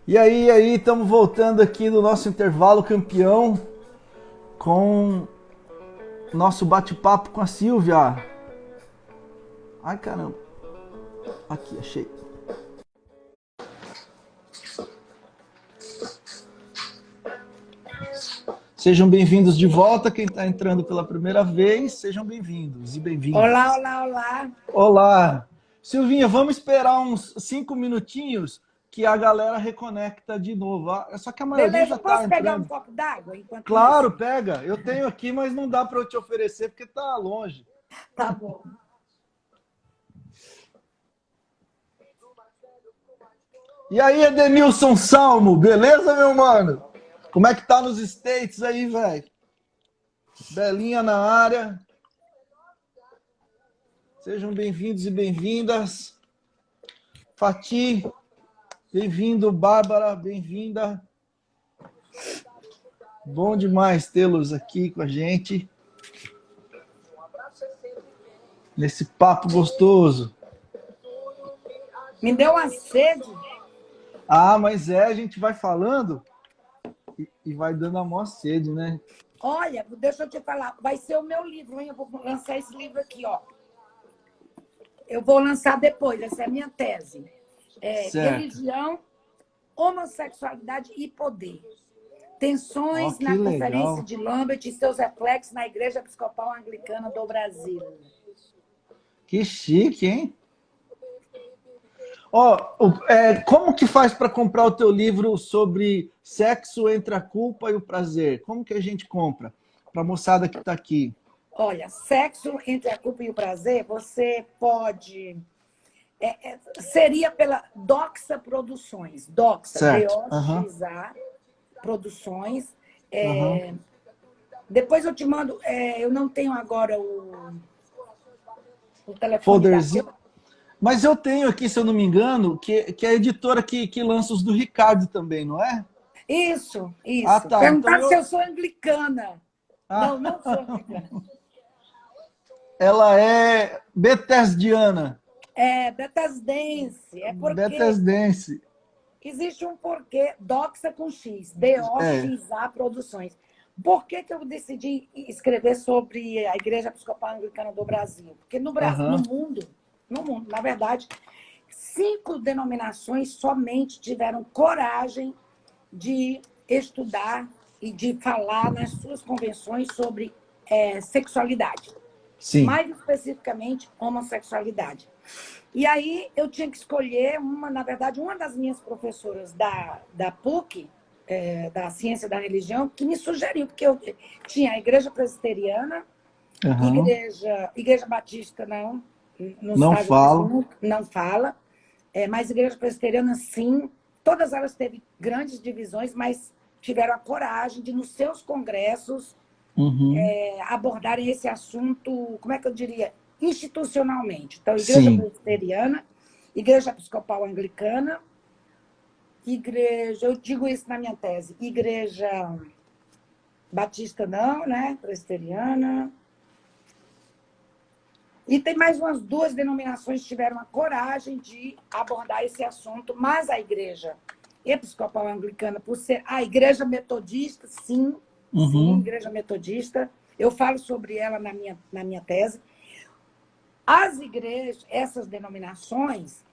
E aí, estamos voltando aqui do nosso intervalo campeão com nosso bate-papo com a Silvia. Ai, caramba. Aqui, achei. Sejam bem-vindos de volta. Quem está entrando pela primeira vez, sejam bem-vindos e Olá, bem-vindas. olá, olá. Olá. Silvinha, vamos esperar uns 5 minutinhos que a galera reconecta de novo. Só que a maioria já Beleza, está posso pegar um entrando. copo d'água enquanto Claro, isso? pega. Eu tenho aqui, mas não dá para eu te oferecer porque está longe. Tá bom. E aí, Edenilson Salmo, beleza, meu mano? Como é que tá nos States aí, velho? Belinha na área. Sejam bem-vindos e bem-vindas. Fati, bem-vindo. Bárbara, bem-vinda. Bom demais tê-los aqui com a gente. Nesse papo gostoso. Me deu uma sede. Ah, mas a gente vai falando e vai dando a maior sede, né? Olha, deixa eu te falar, vai ser o meu livro, hein? Eu vou lançar esse livro aqui, ó. Eu vou lançar depois, essa é a minha tese. Certo. Religião, homossexualidade e poder. Ó, Tensões que na Conferência legal. de Lambert e seus reflexos na Igreja Episcopal Anglicana do Brasil. Que chique, hein? Ó, como que faz para comprar o teu livro sobre sexo entre a culpa e o prazer? Como que a gente compra? Para a moçada que está aqui. Olha, Sexo entre a Culpa e o Prazer, você pode... seria pela Doxa Produções. Doxa, Certo. Aham. D-O-X-A Produções. Aham. Depois eu te mando... eu não tenho agora o telefone da... Folderzinho. Mas eu tenho aqui, se eu não me engano, que é a editora que lança os do Ricardo também, não é? Isso, Ah, isso. tá. Então Perguntaram se eu. eu sou anglicana. Ah, Não, não sou anglicana. ela é Bethesdiana. É Bethesdense. É porque Bethesdense. existe um porquê, Doxa com X, É. D-O-X-A Produções. Por que eu decidi escrever sobre a Igreja Episcopal Anglicana do Brasil? Porque no Brasil, Aham. no mundo, na verdade, 5 denominações somente tiveram coragem de estudar e de falar nas suas convenções sobre sexualidade. Sim. Mais especificamente, homossexualidade. E aí eu tinha que escolher na verdade, uma das minhas professoras da PUC, da Ciência da Religião, que me sugeriu, porque eu tinha a Igreja Presbiteriana, Aham. Igreja Batista não, nos Não Estados Unidos falo. não fala, mas Igreja Presbiteriana sim, todas elas teve grandes divisões, mas tiveram a coragem de, nos seus congressos, Uhum. abordarem esse assunto, como é que eu diria, institucionalmente. Então, Igreja Sim. Presbiteriana, Igreja Episcopal Anglicana, eu digo isso na minha tese, Igreja Batista não, né? Presbiteriana. E tem mais umas 2 denominações que tiveram a coragem de abordar esse assunto, mas a Igreja Episcopal Anglicana, por ser a Igreja Metodista, sim, Uhum. Igreja Metodista, eu falo sobre ela na minha tese. As igrejas, essas denominações,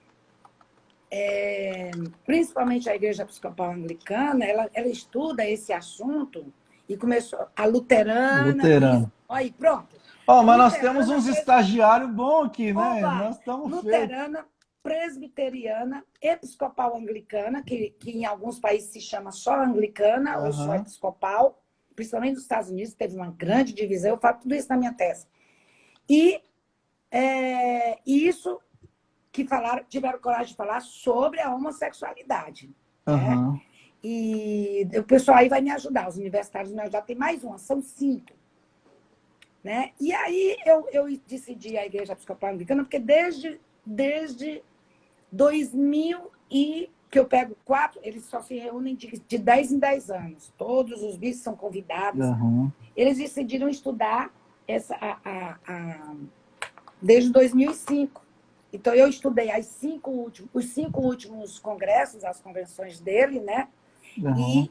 principalmente a Igreja Episcopal Anglicana, ela estuda esse assunto e começou a luterana, isso. Luterano. Aí, pronto. Ó, mas nós temos Luterana, uns estagiários bons aqui, né? oba, Nós estamos feitos. luterana, presbiteriana, episcopal anglicana, que em alguns países se chama só anglicana ou só Aham. episcopal, principalmente nos Estados Unidos, teve uma grande divisão, eu falo tudo isso na minha tese. E isso que tiveram coragem de falar sobre a homossexualidade. Né? Aham. E o pessoal aí vai me ajudar, os universitários me ajudar. Tem mais uma, são 5. Né? E aí eu decidi a Igreja Episcopal Anglicana, porque desde 2000 que eu pego 4, eles só se reúnem de 10 em 10 anos. Todos os bispos são convidados. Aham. Eles decidiram estudar desde 2005. Então, eu estudei os 5 últimos congressos, as convenções dele, né? Aham.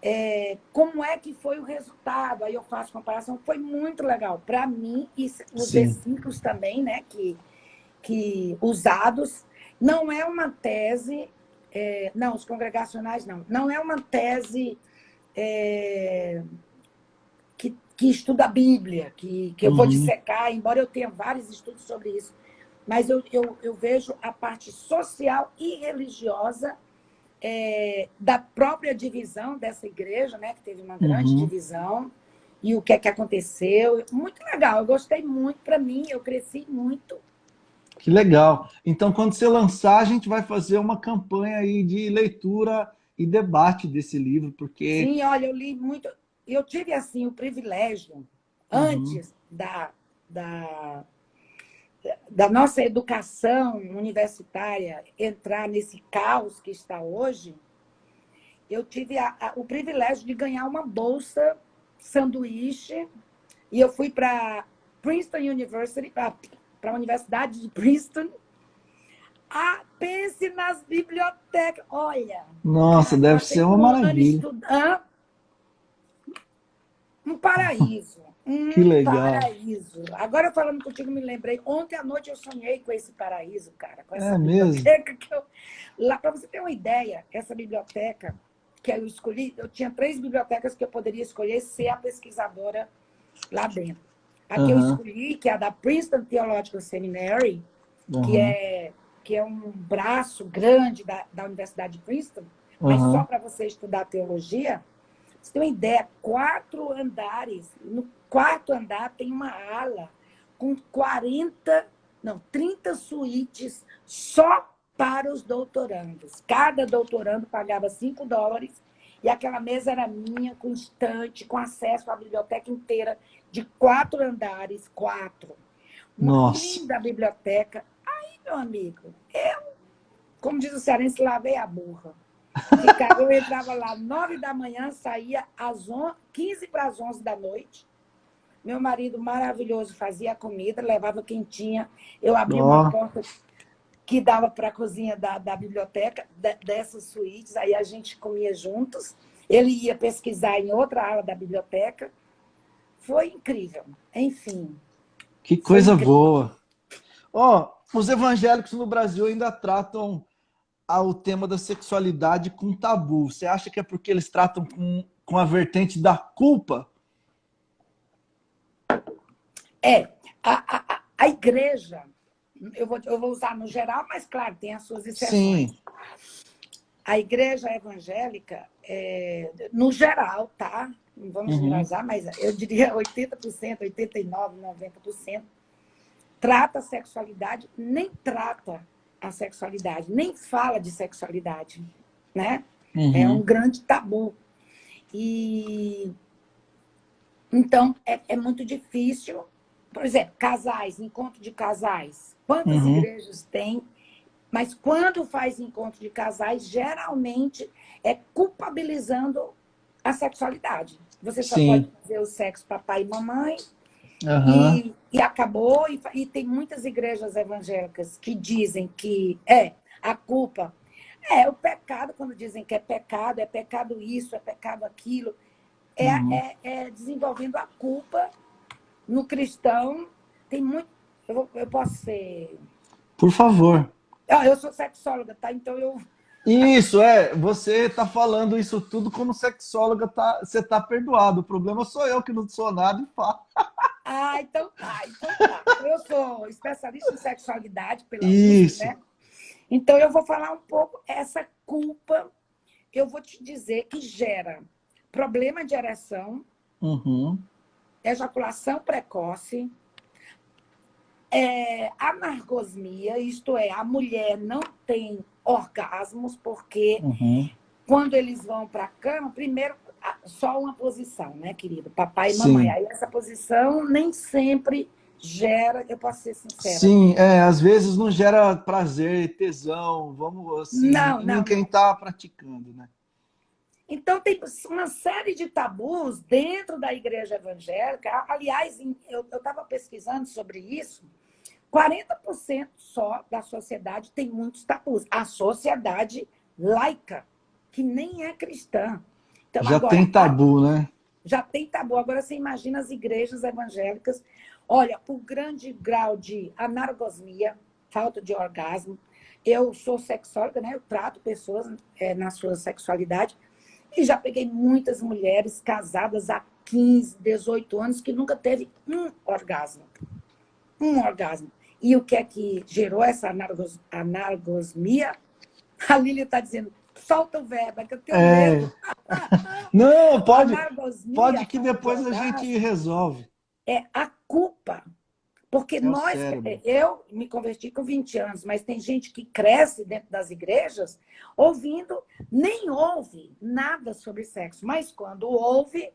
E como é que foi o resultado? Aí eu faço comparação, foi muito legal para mim, e os Sim. versículos também, né? Que usados, não é uma tese, não, os congregacionais não é uma tese que estuda a Bíblia, que eu vou Uhum. dissecar, embora eu tenha vários estudos sobre isso, mas eu vejo a parte social e religiosa da própria divisão dessa igreja, né, que teve uma grande Uhum. divisão, e o que é que aconteceu. Muito legal, eu gostei muito. Para mim, eu cresci muito. Que legal. Então, quando você lançar, a gente vai fazer uma campanha aí de leitura e debate desse livro, porque. Sim, olha, eu li muito. Eu tive assim o privilégio, Uhum. antes da, da nossa educação universitária entrar nesse caos que está hoje, eu tive o privilégio de ganhar uma bolsa sanduíche, e eu fui para Princeton University, para a Universidade de Princeton. Pense nas bibliotecas. Olha, Nossa, cara, deve passei ser uma um ano maravilha. estudando. Um paraíso. Que Um legal. paraíso. Agora, falando contigo, me lembrei. Ontem à noite eu sonhei com esse paraíso, cara, com essa É mesmo? biblioteca que eu. Lá, para você ter uma ideia, essa biblioteca que eu escolhi, eu tinha 3 bibliotecas que eu poderia escolher ser a pesquisadora lá dentro. A que eu Aham, escolhi, que é a da Princeton Theological Seminary, que aham, é, que é um braço grande da Universidade de Princeton, mas só aham. para você estudar teologia. Você tem uma ideia, 4 andares. No quarto andar tem uma ala com 30 suítes só para os doutorandos. Cada doutorando pagava $5 e aquela mesa era minha, com estante, com acesso à biblioteca inteira, de 4 andares, 4. Uma Nossa. linda biblioteca. Aí, meu amigo, como diz o cearense, lavei a burra. Eu entrava lá 9 da manhã, saía às 15 para as 11 da noite. Meu marido maravilhoso fazia a comida, levava quentinha. Eu abria uma Ó, porta que dava para a cozinha da biblioteca, dessas suítes, aí a gente comia juntos. Ele ia pesquisar em outra ala da biblioteca. Foi incrível. Enfim, que foi coisa incrível. boa. Ó, os evangélicos no Brasil ainda tratam o tema da sexualidade com tabu. Você acha que é porque eles tratam com a vertente da culpa? É, a igreja, eu vou usar no geral, mas, claro, tem as suas exceções. Sim. A igreja evangélica, no geral, tá? Não vamos Uhum. generalizar, mas eu diria 80%, 89%, 90%, trata a sexualidade, nem trata a sexualidade, nem fala de sexualidade, né? É um Uhum. grande tabu. E então é muito difícil. Por exemplo, casais, encontro de casais. Quantas Uhum. igrejas tem? Mas quando faz encontro de casais, geralmente é culpabilizando a sexualidade. Você só pode Sim. fazer o sexo papai e mamãe Aham. e acabou. E tem muitas igrejas evangélicas que dizem que a culpa o pecado, quando dizem que é pecado isso, é pecado aquilo, Uhum. desenvolvendo a culpa no cristão. Tem muito. Eu posso ser. Por favor. Eu sou sexóloga, tá? Então eu. Isso, é. Você está falando isso tudo como sexóloga, você tá perdoado. O problema sou eu que não sou nada e falo. Então tá, então tá. Eu sou especialista em sexualidade pela USP, Isso. né? Então eu vou falar um pouco essa culpa, eu vou te dizer que gera problema de ereção, Uhum. ejaculação precoce, amargosmia, isto é, a mulher não tem orgasmos, porque Uhum. quando eles vão para a cama, primeiro, só uma posição, né, querido? Papai e mamãe. Sim. Aí essa posição nem sempre gera, eu posso ser sincera. Sim, às vezes não gera prazer, tesão, vamos assim, Não, em não, quem não. está praticando, né? Então, tem uma série de tabus dentro da igreja evangélica. Aliás, eu estava pesquisando sobre isso, 40% só da sociedade tem muitos tabus. A sociedade laica, que nem é cristã. Então, Já agora, tem tabu, né? já tem tabu. Agora, você imagina as igrejas evangélicas. Olha, o grande grau de anargosmia, falta de orgasmo. Eu sou sexóloga, né? Eu trato pessoas na sua sexualidade. E já peguei muitas mulheres casadas há 15, 18 anos que nunca teve um orgasmo. Um orgasmo. E o que é que gerou essa anargosmia? A Lília está dizendo, solta o verbo, é que eu tenho medo. Não, pode Anargosmia, que falta de depois a gente orgasmo, resolve. é a culpa. Porque É o cérebro. eu me converti com 20 anos, mas tem gente que cresce dentro das igrejas ouvindo, nem ouve nada sobre sexo. Mas quando ouve,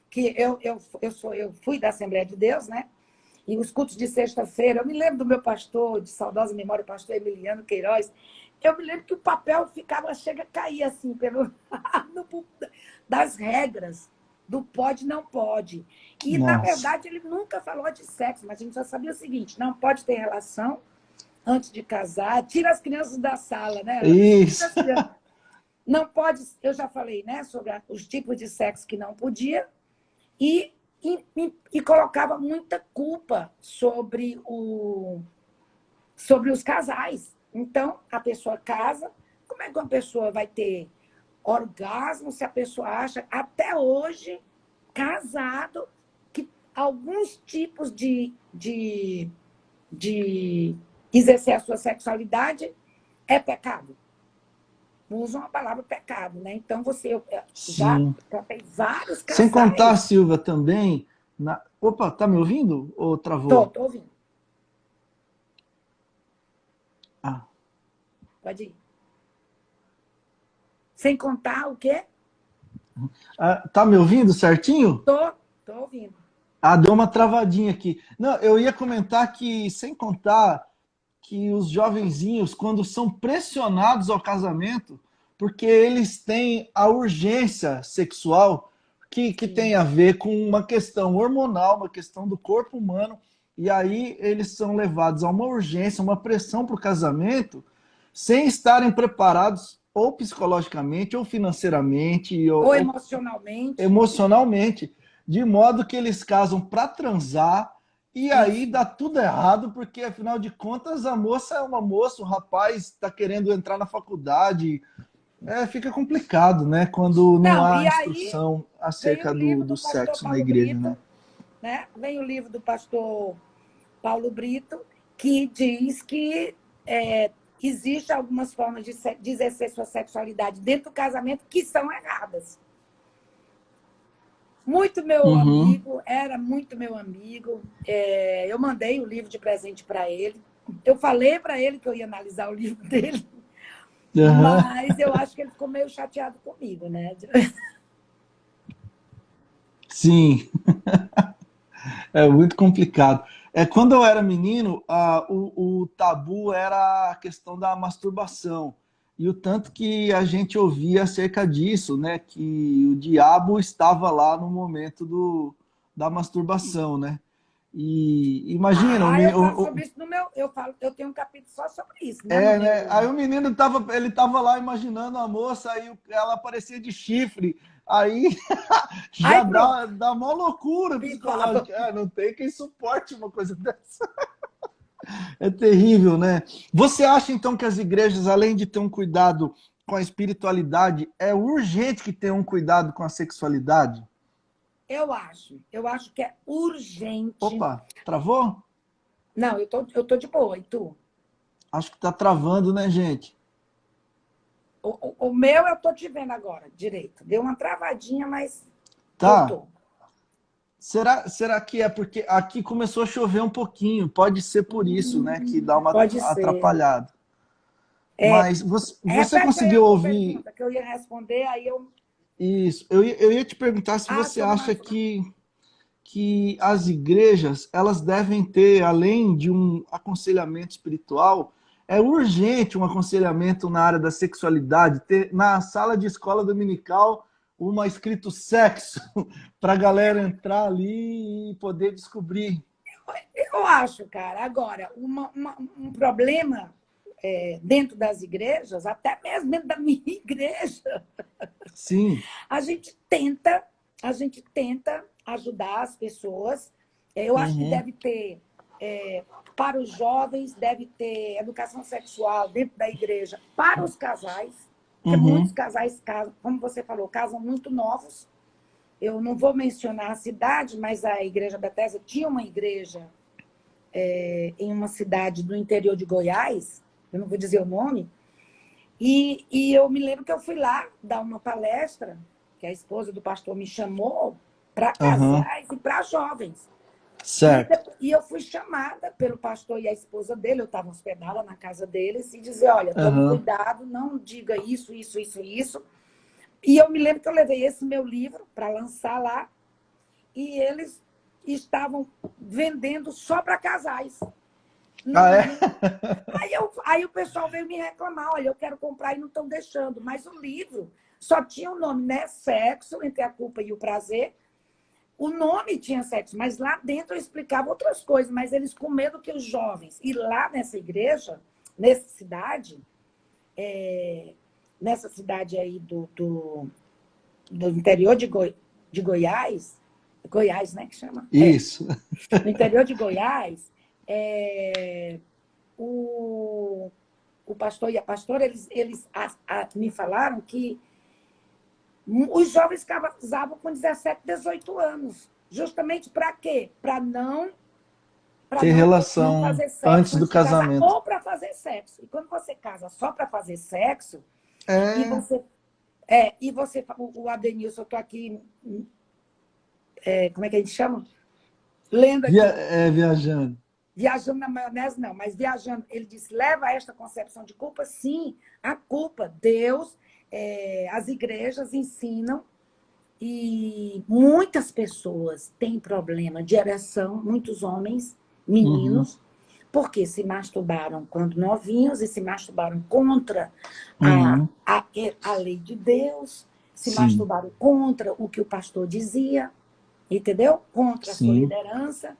que eu fui da Assembleia de Deus, né? E os cultos de sexta-feira, eu me lembro do meu pastor, de saudosa memória, o pastor Emiliano Queiroz, eu me lembro que o papel chega a cair assim, das regras do pode, não pode. E, na Nossa. verdade, ele nunca falou de sexo, mas a gente só sabia o seguinte, não pode ter relação antes de casar, tira as crianças da sala, né? Isso. Não pode, eu já falei, né, sobre os tipos de sexo que não podia, e colocava muita culpa sobre os casais. Então, a pessoa casa, como é que uma pessoa vai ter orgasmo se a pessoa acha, até hoje, casado, que alguns tipos de exercer a sua sexualidade é pecado? Usam a palavra pecado, né? Então, eu já Sim. tratei vários Sem contar, casais. Silvia, também... Opa, tá me ouvindo? Ou Tô travou? ouvindo. Ah. Pode ir. Sem contar o quê? Tá me ouvindo certinho? Tô ouvindo. Deu uma travadinha aqui. Não, eu ia comentar que, sem contar que os jovenzinhos, quando são pressionados ao casamento, porque eles têm a urgência sexual que tem a ver com uma questão hormonal, uma questão do corpo humano, e aí eles são levados a uma urgência, uma pressão para o casamento, sem estarem preparados ou psicologicamente, ou financeiramente, Ou ou emocionalmente. emocionalmente, de modo que eles casam para transar e aí Isso. dá tudo errado, porque afinal de contas a moça é uma moça, o rapaz está querendo entrar na faculdade. Fica complicado, né? Quando não Não, há e aí instrução vem o acerca livro do do pastor sexo na Paulo igreja, né? Brito, né? Vem o livro do pastor Paulo Brito, que diz que existe algumas formas de exercer sua sexualidade dentro do casamento que são erradas. Muito meu Uhum. amigo, era muito meu amigo. Eu mandei o livro de presente para ele. Eu falei para ele que eu ia analisar o livro dele, Uhum. mas eu acho que ele ficou meio chateado comigo, né? Sim, é muito complicado. Quando eu era menino, o tabu era a questão da masturbação. E o tanto que a gente ouvia acerca disso, né? Que o diabo estava lá no momento da masturbação, né? E imagina, Eu falo sobre isso no meu. Eu tenho um capítulo só sobre isso, né? No né? meu. Aí o menino ele tava lá imaginando a moça, aí ela aparecia de chifre, aí já Aí pronto, dá uma loucura pifava. psicológica. Não tem quem suporte uma coisa dessa. É terrível, né? Você acha então que as igrejas, além de ter um cuidado com a espiritualidade, é urgente que tenham um cuidado com a sexualidade? Eu acho que é urgente. Opa, travou? Não, eu tô de boa, e tu? Acho que tá travando, né, gente? O meu eu tô te vendo agora, direito. Deu uma travadinha, mas Tá. voltou. Será que é porque aqui começou a chover um pouquinho? Pode ser por isso, né, que dá uma Pode ser. atrapalhada. Mas você Repete aí a conseguiu tua ouvir pergunta, que eu ia responder, aí eu. isso? Eu ia te perguntar se você Sobre acha máscara. que as igrejas elas devem ter, além de um aconselhamento espiritual, é urgente um aconselhamento na área da sexualidade, ter na sala de escola dominical uma escrito sexo para a galera entrar ali e poder descobrir. Eu acho, cara. Agora, um problema dentro das igrejas, até mesmo dentro da minha igreja, Sim. a gente tenta, a gente tenta ajudar as pessoas. Eu acho que Uhum. deve ter, para os jovens, deve ter educação sexual dentro da igreja para os casais, porque muitos Uhum. casais casam, como você falou, casam muito novos. Eu não vou mencionar a cidade, mas a Igreja Bethesda tinha uma igreja em uma cidade do interior de Goiás, eu não vou dizer o nome, e eu me lembro que eu fui lá dar uma palestra, que a esposa do pastor me chamou, para Aham. casais e para jovens. Certo. E eu fui chamada pelo pastor e a esposa dele, eu estava hospedada na casa deles, e dizer, olha, tome Aham. cuidado, não diga isso, isso, isso, isso. E eu me lembro que eu levei esse meu livro para lançar lá, e eles estavam vendendo só para casais. Ah, Não, é? não. Aí o pessoal veio me reclamar, olha, eu quero comprar e não estão deixando. Mas o livro só tinha o nome, né? Sexo, entre a culpa e o prazer. O nome tinha sexo, mas lá dentro eu explicava outras coisas. Mas eles com medo que os jovens... E lá nessa igreja, nessa cidade aí do interior de Goiás, Goiás, né, que chama? Isso. No interior de Goiás, o, o pastor e a pastora, eles me falaram que os jovens casavam com 17, 18 anos. Justamente para quê? Para Ter não relação fazer sexo antes do antes de casar, casamento. ou para fazer sexo. E quando você casa só para fazer sexo, e É, você. O Adenilson, eu estou aqui, como é que a gente chama? Lendo aqui. viajando. Viajando na maionese, não, mas viajando, ele disse, leva a esta concepção de culpa? Sim, a culpa. Deus, as igrejas ensinam e muitas pessoas têm problema de ereção, muitos homens, Uhum. meninos, porque se masturbaram quando novinhos e se masturbaram contra a, Uhum. a, a lei de Deus, se Sim, masturbaram contra o que o pastor dizia, entendeu? Contra a sua sim. liderança,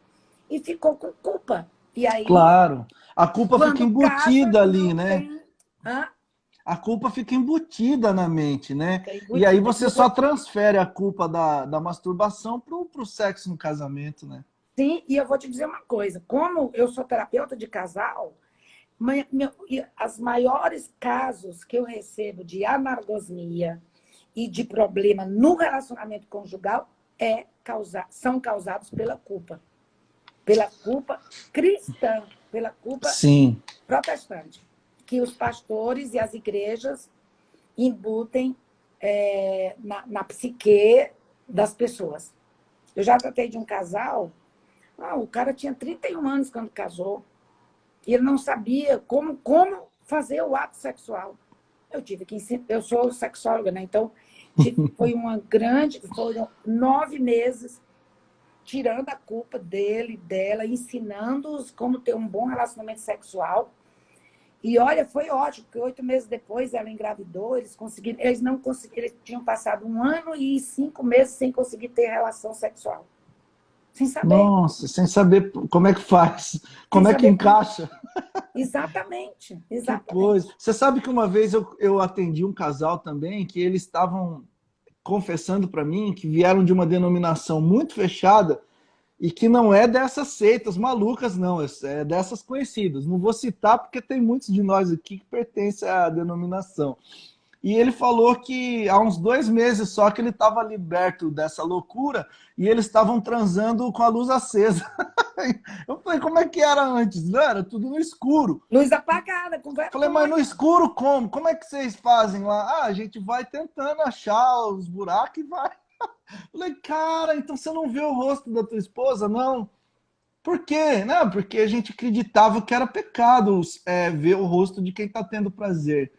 e ficou com culpa. E aí, Claro. A culpa fica quando casa, embutida ali, não né? tem. Hã? A culpa fica embutida na mente, né? Fica E aí embutida. você só transfere a culpa da masturbação pro sexo no casamento, né? Sim, e eu vou te dizer uma coisa: como eu sou terapeuta de casal, as maiores casos que eu recebo de amargosmia e de problema no relacionamento conjugal são causados pela culpa cristã, pela culpa Sim. protestante, que os pastores e as igrejas embutem na psique das pessoas. Eu já tratei de um casal, o cara tinha 31 anos quando casou, e ele não sabia como fazer o ato sexual. Eu tive que ensinar, eu sou sexóloga, né? Então, foram 9 meses tirando a culpa dele, dela, ensinando-os como ter um bom relacionamento sexual. E olha, foi ótimo, porque 8 meses depois ela engravidou, eles não conseguiram, eles tinham passado 1 ano e 5 meses sem conseguir ter relação sexual. Sem saber, Nossa, sem saber como é que faz, sem como é que saber como. encaixa. Exatamente, Que coisa. exatamente. Você sabe que uma vez eu atendi um casal também que eles estavam confessando para mim que vieram de uma denominação muito fechada e que não é dessas seitas malucas, não, é dessas conhecidas. Não vou citar porque tem muitos de nós aqui que pertencem à denominação. E ele falou que há uns 2 meses só que ele estava liberto dessa loucura e eles estavam transando com a luz acesa. Eu falei, como é que era antes? Não, era tudo no escuro. Luz apagada, com Falei, mas no vergonha. escuro como? Como é que vocês fazem lá? Ah, a gente vai tentando achar os buracos e vai. Falei, cara, então você não vê o rosto da tua esposa, não? Por quê? Não, porque a gente acreditava que era pecado ver o rosto de quem está tendo prazer.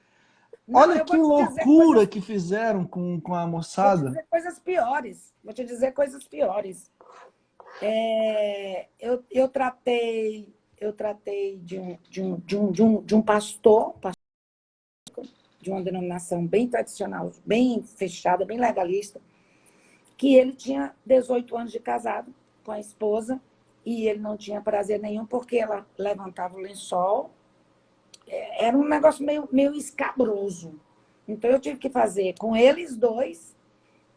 Não, Olha eu que loucura que fizeram com a vou te moçada. dizer coisas piores. Vou te dizer coisas piores. Eu tratei de um pastor de uma denominação bem tradicional, bem fechada, bem legalista, que ele tinha 18 anos de casado com a esposa e ele não tinha prazer nenhum porque ela levantava o lençol. Era um negócio meio escabroso. Então, eu tive que fazer com eles dois,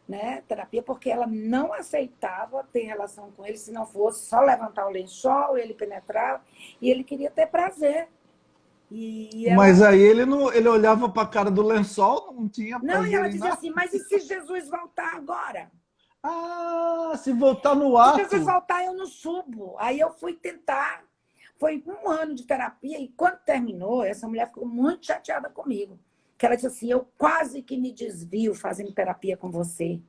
né, terapia, porque ela não aceitava ter relação com ele se não fosse só levantar o lençol, ele penetrar, e ele queria ter prazer. E Mas ela... aí ele não, ele olhava para a cara do lençol, não tinha Não, e prazer ela em dizia nada. assim, mas e se Jesus voltar agora? Ah, se voltar no Se Jesus ato. voltar, eu não subo. Aí eu fui tentar. Foi 1 ano de terapia e quando terminou, essa mulher ficou muito chateada comigo. Que ela disse assim, eu quase que me desvio fazendo terapia com você.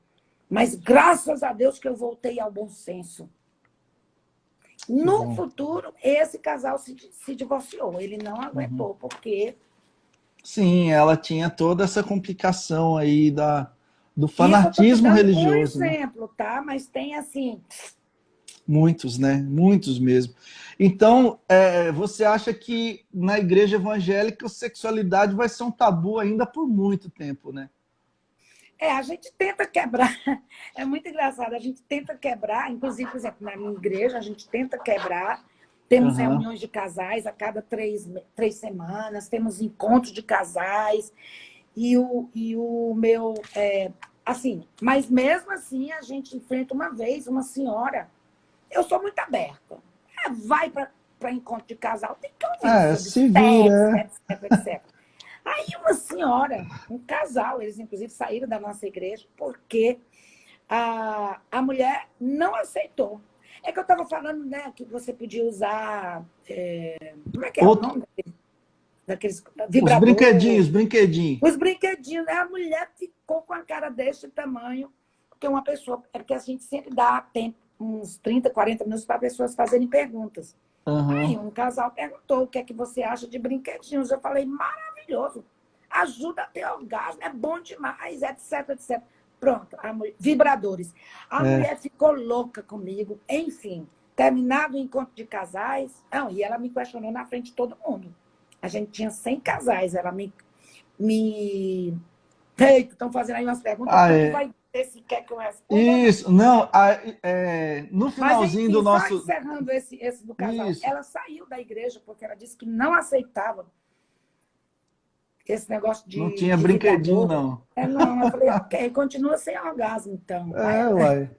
Mas graças a Deus que eu voltei ao bom senso. Que No bom. futuro, esse casal se divorciou. Ele não Uhum. aguentou, porque... Sim, ela tinha toda essa complicação aí do Isso eu estou te fanatismo dando um religioso, né? exemplo, tá? Mas tem assim... Muitos, né? Muitos mesmo. Então, você acha que na igreja evangélica a sexualidade vai ser um tabu ainda por muito tempo, né? A gente tenta quebrar. É muito engraçado. A gente tenta quebrar, inclusive, por exemplo, na minha igreja, a gente tenta quebrar. Temos Aham. reuniões de casais a cada 3 semanas, temos encontros de casais. E o meu... assim, mas mesmo assim, a gente enfrenta uma vez uma senhora. Eu sou muito aberta. Vai para encontro de casal, tem que ouvir sobre Se sexo, vira. etc, etc. Aí uma senhora, um casal, eles inclusive saíram da nossa igreja porque a mulher não aceitou. É que eu estava falando, né, que você podia usar... como é que é o Outro, nome daqueles os vibrador? brinquedinhos. Os brinquedinhos, né? A mulher ficou com a cara desse tamanho, porque uma pessoa... É porque a gente sempre dá tempo, uns 30, 40 minutos para pessoas fazerem perguntas. Aí Aham. um casal perguntou o que é que você acha de brinquedinhos. Eu falei, maravilhoso. Ajuda a ter orgasmo, é bom demais, etc, etc. Pronto, vibradores. A É. mulher ficou louca comigo. Enfim, terminado o encontro de casais, não, e ela me questionou na frente de todo mundo. A gente tinha 100 casais, ela me... Eita, estão fazendo aí umas perguntas, Ah, tu que é. vai dizer se quer que eu responda ou não. Isso, não, no Mas, finalzinho do enfim, só nosso. encerrando esse do casal. Isso, Ela saiu da igreja porque ela disse que não aceitava esse negócio não de, tinha de brinquedinho, vibrador. não. Não, eu falei, ok, continua sem orgasmo, então. Uai.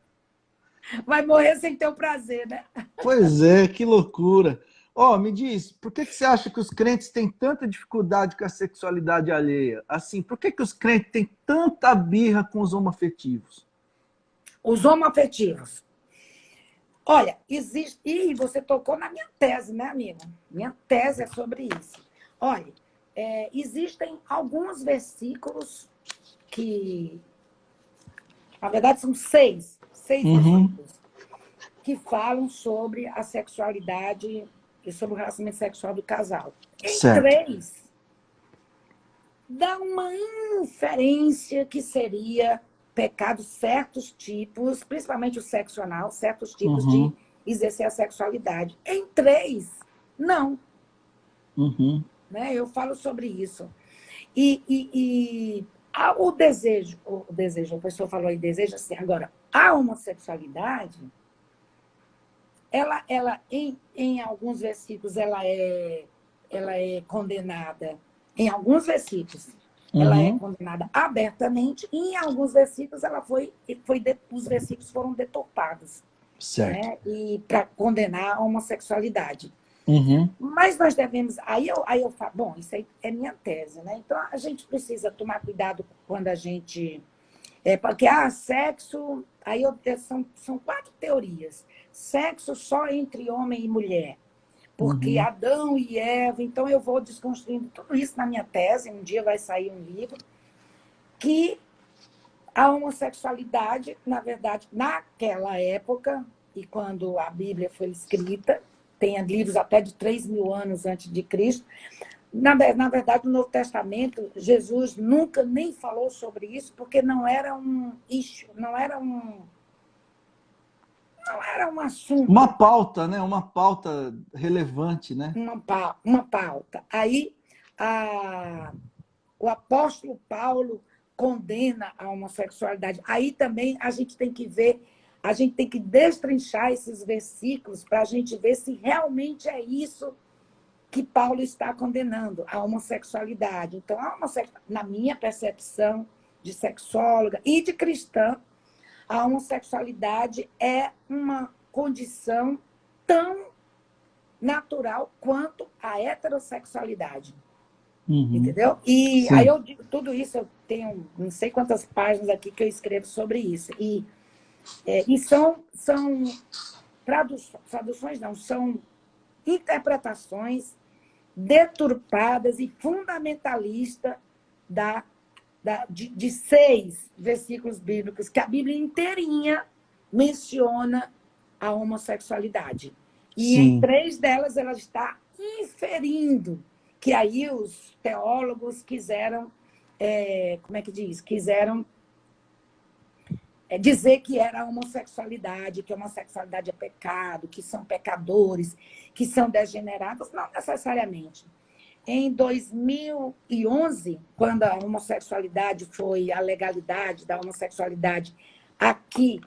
Vai morrer sem ter o prazer, né? Pois é, que loucura. Ó, me diz, por que você acha que os crentes têm tanta dificuldade com a sexualidade alheia? Assim, por que os crentes têm tanta birra com os homoafetivos? Os homoafetivos. Olha, existe... E você tocou na minha tese, né, amigo? Minha tese é sobre isso. Olha, existem alguns versículos que... Na verdade, são seis Uhum, versículos que falam sobre a sexualidade e sobre o relacionamento sexual do casal. Em certo. 3, dá uma inferência que seria pecado certos tipos, principalmente o sexo anal, certos tipos de Uhum, exercer a sexualidade. Em 3, não. uhum, Né? Eu falo sobre isso. O desejo, a pessoa falou aí, desejo assim. Agora, a homossexualidade, ela em alguns versículos, ela é condenada. Em alguns versículos, ela é uhum, condenada abertamente, e em alguns versículos, os versículos foram deturpados, certo. né? E para condenar a homossexualidade. Uhum, Mas nós devemos... Aí eu falo, bom, isso aí é minha tese, né? Então, a gente precisa tomar cuidado quando a gente... porque, sexo... Aí são 4 teorias. Sexo só entre homem e mulher. Porque uhum, Adão e Eva... Então, eu vou desconstruindo tudo isso na minha tese. Um dia vai sair um livro que a homossexualidade, na verdade, naquela época, e quando a Bíblia foi escrita, tem livros até de 3.000 anos antes de Cristo. Na verdade, no Novo Testamento, Jesus nunca nem falou sobre isso, porque não era um issue, não era um uma assunto, pauta, né? Uma pauta relevante, né? uma pauta. Aí, o apóstolo Paulo condena a homossexualidade. Aí também a gente tem que ver a gente tem que destrinchar esses versículos para a gente ver se realmente é isso que Paulo está condenando, a homossexualidade. Então, na minha percepção de sexóloga e de cristã, a homossexualidade é uma condição tão natural quanto a heterossexualidade. Entendeu? E Sim. aí eu digo tudo isso, eu tenho não sei quantas páginas aqui que eu escrevo sobre isso. E são traduções, não, são interpretações deturpadas e fundamentalistas de 6 versículos bíblicos, que a Bíblia inteirinha menciona a homossexualidade. E em 3 delas ela está inferindo, que aí os teólogos quiseram, como é que diz? Quiseram dizer que era a homossexualidade, que a homossexualidade é pecado, que são pecadores, que são degenerados. Não necessariamente. Em 2011, quando a homossexualidade a legalidade da homossexualidade aqui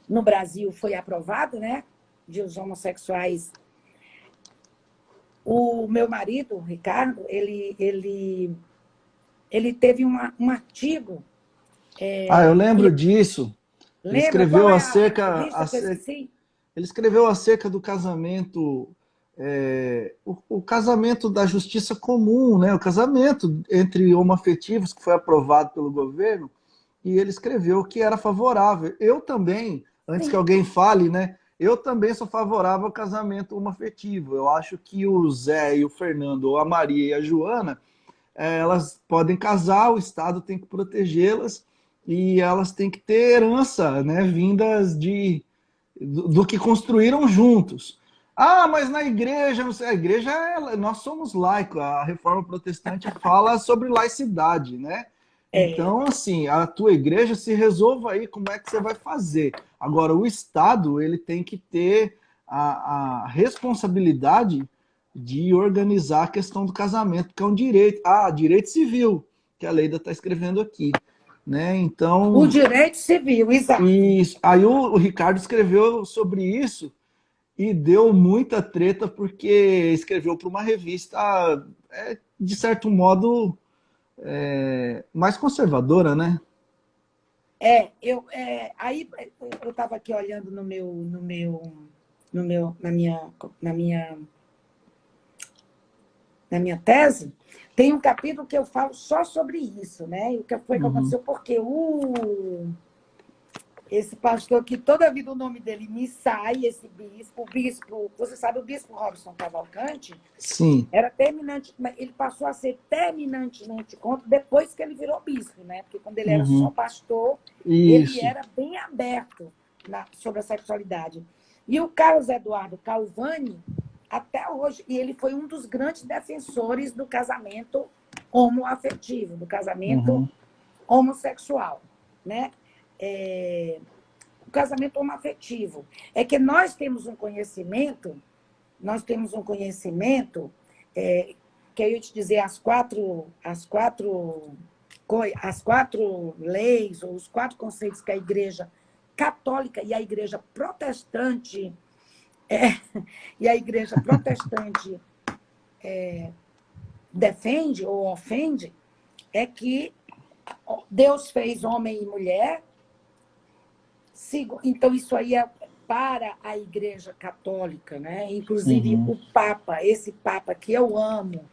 no Brasil foi aprovada, né? De os homossexuais. O meu marido, o Ricardo, ele teve um artigo. Eu lembro disso. Ele Lembra qual escreveu é a revista que eu esqueci? Ele escreveu acerca do casamento, o casamento da justiça comum, né? O casamento entre homoafetivos, que foi aprovado pelo governo, e ele escreveu que era favorável. Eu também, antes Sim. que alguém fale, né? Eu também sou favorável ao casamento homoafetivo. Eu acho que o Zé e o Fernando, ou a Maria e a Joana, elas podem casar, o Estado tem que protegê-las e elas têm que ter herança, né? Vindas do que construíram juntos. Mas na igreja, não sei, a igreja, nós somos laicos, a reforma protestante fala sobre laicidade, né? Então, assim, a tua igreja se resolva aí como é que você vai fazer. Agora, o Estado, ele tem que ter a responsabilidade de organizar a questão do casamento, que é um direito. Direito civil, que a Leida está escrevendo aqui. Né? Então, o direito civil, exato. Aí o Ricardo escreveu sobre isso e deu muita treta porque escreveu para uma revista, de certo modo, mais conservadora, né? Aí eu estava aqui olhando na minha tese, tem um capítulo que eu falo só sobre isso, né? E o que foi que aconteceu, porque esse pastor que toda vida o nome dele me sai, esse bispo, você sabe, o bispo Robson Cavalcante, Sim. era terminante, ele passou a ser terminantemente contra depois que ele virou bispo, né? Porque quando ele era só pastor, ele era bem aberto sobre a sexualidade. E o Carlos Eduardo Calvani, até hoje, e ele foi um dos grandes defensores do casamento homoafetivo, do casamento homossexual, né? O casamento homoafetivo. É que nós temos um conhecimento, que eu ia te dizer as quatro leis, ou os 4 conceitos que a Igreja Católica e a Igreja Protestante defende ou ofende, é que Deus fez homem e mulher. Então, isso aí é para a Igreja Católica, né? Inclusive o Papa, esse Papa que eu amo,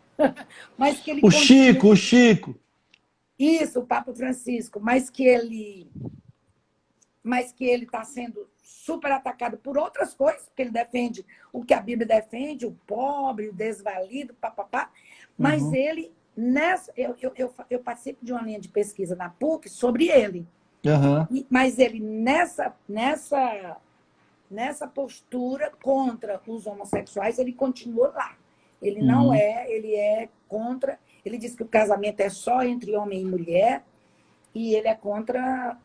mas que ele o Chico. Isso, o Papa Francisco, mas que ele está sendo super atacado por outras coisas, porque ele defende o que a Bíblia defende, o pobre, o desvalido, papapá. Mas ele, eu participo de uma linha de pesquisa na PUC sobre ele. Mas ele, nessa postura contra os homossexuais, ele continua lá. Ele não ele é contra, ele diz que o casamento é só entre homem e mulher, e ele é contra,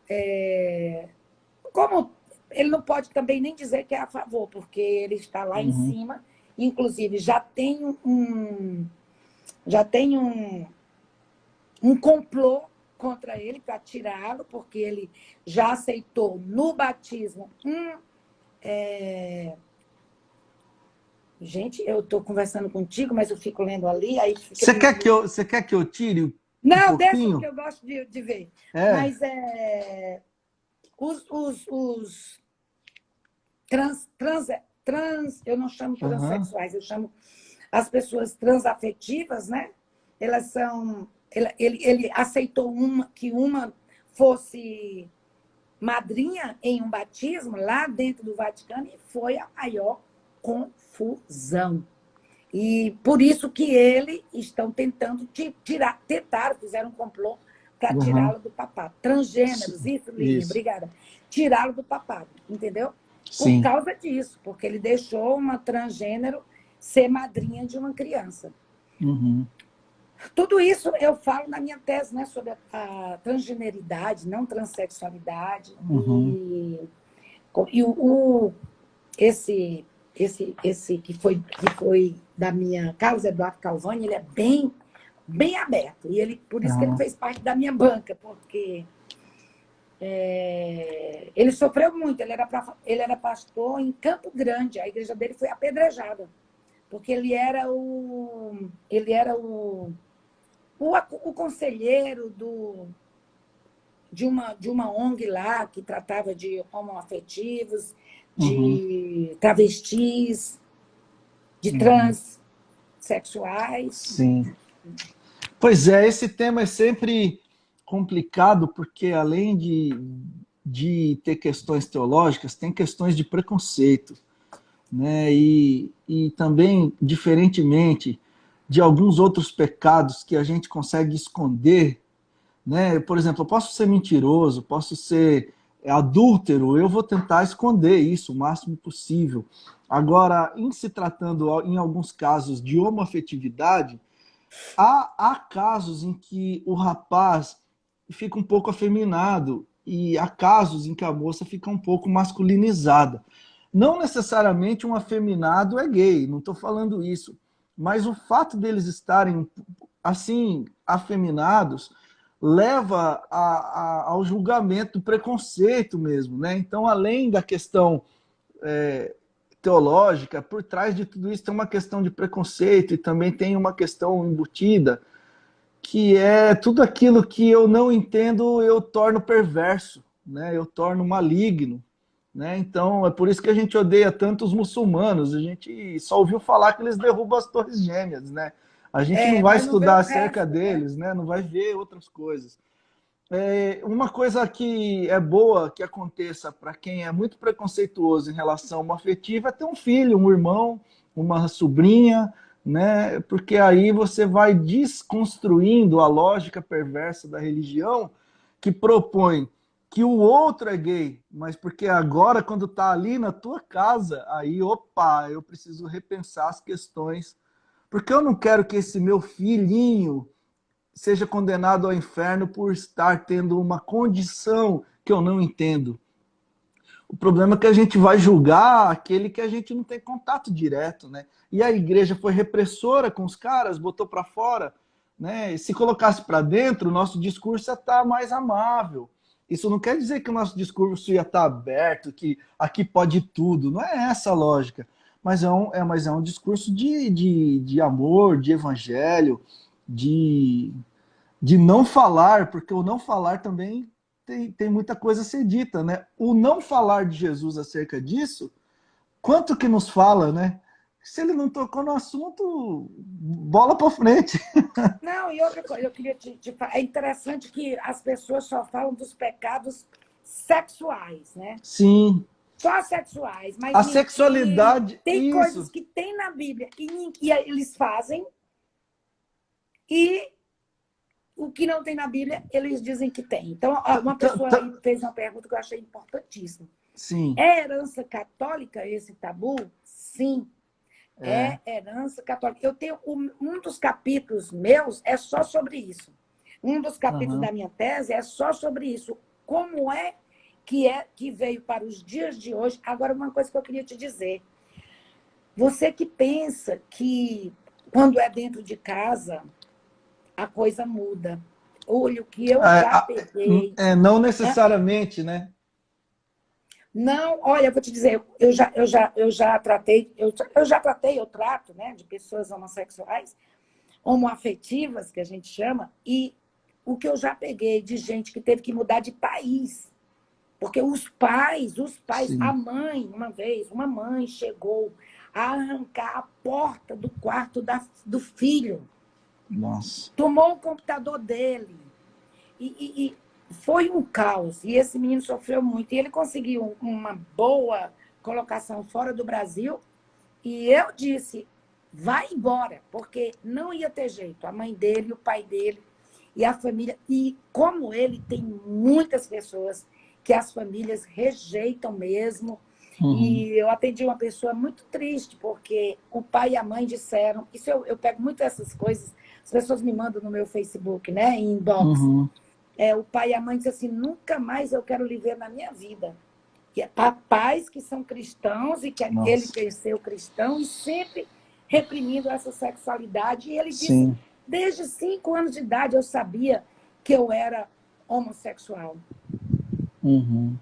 como ele não pode também nem dizer que é a favor, porque ele está lá em cima, inclusive já tem um complô contra ele para tirá-lo, porque ele já aceitou no batismo Gente, eu estou conversando contigo, mas eu fico lendo ali, aí fica Você quer que eu tire um Não, deixa, porque pouquinho? eu gosto de ver. É. Mas os eu não chamo Aham. transexuais, eu chamo as pessoas transafetivas, né? Elas são. Ele aceitou que uma fosse madrinha em um batismo lá dentro do Vaticano e foi a maior confusão. E por isso que ele estão tentando tentaram, fizeram um complô para Aham. tirá-lo do papado. Transgêneros, isso, Lilian, Isso. obrigada. Tirá-lo do papado, entendeu? Por Sim. causa disso, porque ele deixou uma transgênero ser madrinha de uma criança. Uhum. Tudo isso eu falo na minha tese, né, sobre a transgeneridade, não transexualidade. Uhum. Esse que foi da minha Carlos Eduardo Calvani, ele é bem aberto. E por isso que ele Aham. fez parte da minha banca, porque ele sofreu muito. Ele era pastor em Campo Grande. A igreja dele foi apedrejada, porque ele era o conselheiro de uma ONG lá que tratava de homoafetivos, Uhum. de travestis, de Uhum. transexuais. Sim. Pois é, esse tema é sempre complicado, porque além de ter questões teológicas, tem questões de preconceito, né? E também, diferentemente de alguns outros pecados que a gente consegue esconder, né? Por exemplo, eu posso ser mentiroso, posso ser adúltero, eu vou tentar esconder isso o máximo possível. Agora, em se tratando, em alguns casos, de homoafetividade, há casos em que o rapaz fica um pouco afeminado e há casos em que a moça fica um pouco masculinizada. Não necessariamente um afeminado é gay, não estou falando isso, mas o fato deles estarem assim afeminados leva ao julgamento, preconceito mesmo, né? Então, além da questão teológica, por trás de tudo isso tem uma questão de preconceito e também tem uma questão embutida, que é tudo aquilo que eu não entendo, eu torno perverso, né? Eu torno maligno, né? Então, é por isso que a gente odeia tanto os muçulmanos. A gente só ouviu falar que eles derrubam as torres gêmeas, né? A gente não vai Mas não vê estudar o acerca resto, né? deles, né? Não vai ver outras coisas. Uma coisa que é boa que aconteça para quem é muito preconceituoso em relação a uma afetiva é ter um filho, um irmão, uma sobrinha, né? Porque aí você vai desconstruindo a lógica perversa da religião que propõe que o outro é gay, mas porque agora, quando está ali na tua casa, aí, opa, eu preciso repensar as questões, porque eu não quero que esse meu filhinho seja condenado ao inferno por estar tendo uma condição que eu não entendo. O problema é que a gente vai julgar aquele que a gente não tem contato direto, né? E a igreja foi repressora com os caras, botou para fora, né? E se colocasse para dentro, o nosso discurso ia estar mais amável. Isso não quer dizer que o nosso discurso ia estar aberto, que aqui pode tudo. Não é essa a lógica. Mas é um discurso de amor, de evangelho, de, de não falar, porque o não falar também tem muita coisa a ser dita, né? O não falar de Jesus acerca disso, quanto que nos fala, né? Se ele não tocou no assunto, bola para frente. Não, e outra coisa, eu queria te falar. É interessante que as pessoas só falam dos pecados sexuais, né? Sim, Só sexuais, mas a mentir. sexualidade, Tem coisas isso. que tem na Bíblia e eles fazem, e o que não tem na Bíblia, eles dizem que tem. Então, uma pessoa aí fez uma pergunta que eu achei importantíssima. Sim, É herança católica esse tabu? Sim, é é. herança católica. Eu tenho um dos capítulos meus é só sobre isso. Um dos capítulos Uhum. da minha tese é só sobre isso. Como é que veio para os dias de hoje? Agora, uma coisa que eu queria te dizer. Você que pensa que quando é dentro de casa, a coisa muda. olha, o que eu já peguei. Não Né? necessariamente, né? Não, olha, eu vou te dizer, eu já tratei, eu trato, né, de pessoas homossexuais, homoafetivas, que a gente chama, e o que eu já peguei de gente que teve que mudar de país. Porque a Sim. mãe, uma vez, uma mãe chegou a arrancar a porta do quarto do filho, Nossa. tomou o computador dele, e foi um caos. E esse menino sofreu muito. E ele conseguiu uma boa colocação fora do Brasil. E eu disse, vai embora, porque não ia ter jeito. A mãe dele, o pai dele e a família. E como ele, tem muitas pessoas que as famílias rejeitam mesmo. Uhum. E eu atendi uma pessoa muito triste, porque o pai e a mãe disseram... Isso eu pego muito essas coisas, as pessoas me mandam no meu Facebook, né, em inbox. Uhum. O pai e a mãe dizem assim, nunca mais eu quero lhe ver na minha vida. Que é papais que são cristãos e que ele Nossa. cresceu cristão e sempre reprimindo essa sexualidade. E ele disse, Sim. desde 5 anos de idade eu sabia que eu era homossexual. Uhum.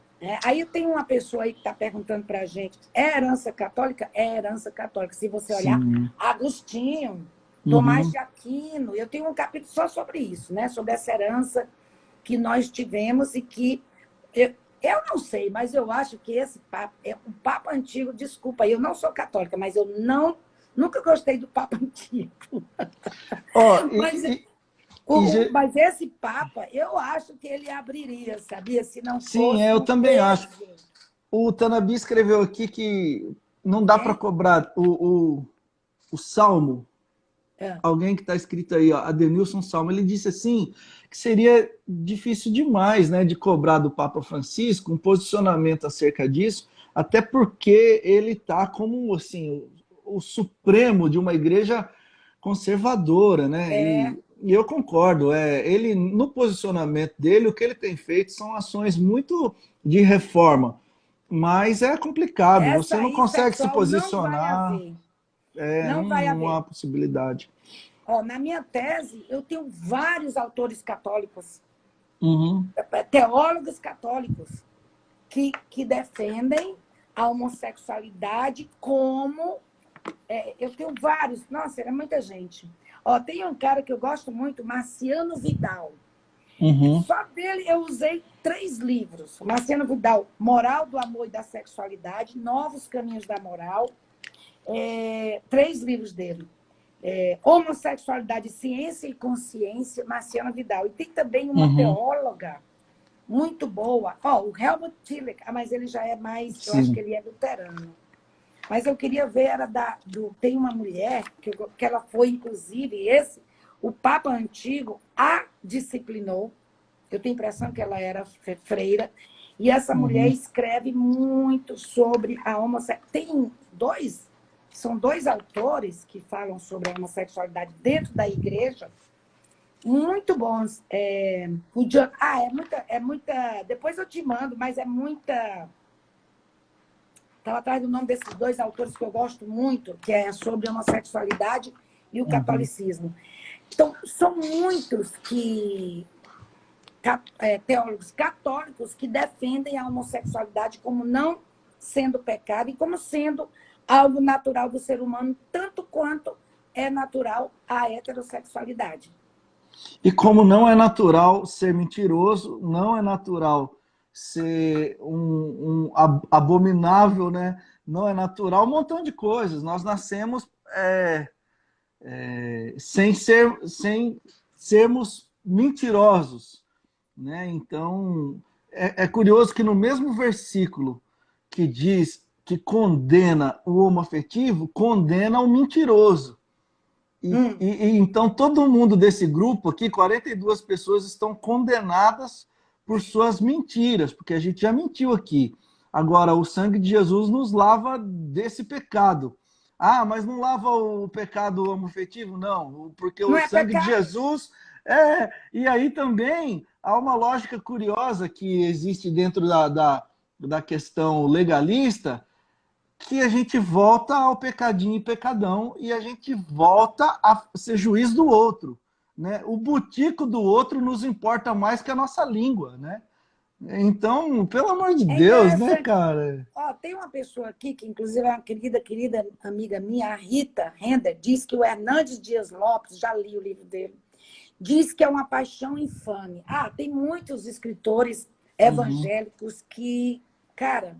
Aí tem uma pessoa aí que está perguntando para a gente, é herança católica? É herança católica. Se você olhar, Sim. Agostinho, Tomás Uhum. de Aquino, eu tenho um capítulo só sobre isso, né? Sobre essa herança que nós tivemos e que... Eu não sei, mas eu acho que esse Papa é um Papa antigo, desculpa, eu não sou católica, mas eu nunca gostei do Papa antigo. Ó, Mas, mas esse Papa, eu acho que ele abriria, sabia? Se não sim, fosse eu um também acho. peso. O Tanabi escreveu aqui que não dá para Quem? cobrar o Salmo. Ah, Alguém que está escrito aí, ó, Adenilson Salmo, ele disse assim que seria difícil demais, né, de cobrar do Papa Francisco um posicionamento acerca disso, até porque ele está como assim o supremo de uma igreja conservadora, né? é, E eu concordo, ele no posicionamento dele, o que ele tem feito são ações muito de reforma, mas é complicado, essa você não aí consegue se sexual não vai posicionar, haver. não, Não vai não há haver. possibilidade. Ó, na minha tese, eu tenho vários autores católicos, Uhum. teólogos católicos, que defendem a homossexualidade como... eu tenho vários, nossa, é muita gente. Ó, tem um cara que eu gosto muito, Marciano Vidal. Uhum. Só dele eu usei 3 livros. Marciano Vidal, Moral do Amor e da Sexualidade, Novos Caminhos da Moral. 3 livros dele. Homossexualidade, Ciência e Consciência, Marciano Vidal. E tem também uma Uhum. teóloga muito boa. O Helmut Tillich, mas ele já é mais, eu acho que Sim. ele é luterano. Mas eu queria ver, tem uma mulher, que ela foi, inclusive, o Papa Antigo a disciplinou. Eu tenho a impressão que ela era freira. E essa mulher Uhum. escreve muito sobre a homossexualidade. São 2 autores que falam sobre a homossexualidade dentro da igreja, muito bons. Depois eu te mando, mas é muita... Estava atrás do nome desses 2 autores que eu gosto muito, que é sobre a homossexualidade e o Uhum. catolicismo. Então, são muitos teólogos católicos que defendem a homossexualidade como não sendo pecado e como sendo algo natural do ser humano, tanto quanto é natural a heterossexualidade. E como não é natural ser mentiroso, não é natural ser um abominável, né? Não é natural um montão de coisas. Nós nascemos sem sermos mentirosos, né? Então é curioso que no mesmo versículo que diz que condena o homoafetivo, condena o mentiroso. Então todo mundo desse grupo aqui, 42 pessoas, estão condenadas por suas mentiras, porque a gente já mentiu aqui. Agora, o sangue de Jesus nos lava desse pecado. Ah, mas não lava o pecado homoafetivo? Não, porque Não o é sangue de pecado? Jesus E aí também há uma lógica curiosa que existe dentro da questão legalista, que a gente volta ao pecadinho e pecadão e a gente volta a ser juiz do outro. né? O butico do outro nos importa mais que a nossa língua, né? Então, pelo amor de É Deus, né, interessante. cara? Ó, tem uma pessoa aqui, que inclusive é uma querida amiga minha, a Rita Render, diz que o Hernandes Dias Lopes, já li o livro dele, diz que é uma paixão infame. Ah, tem muitos escritores Uhum, evangélicos que, cara,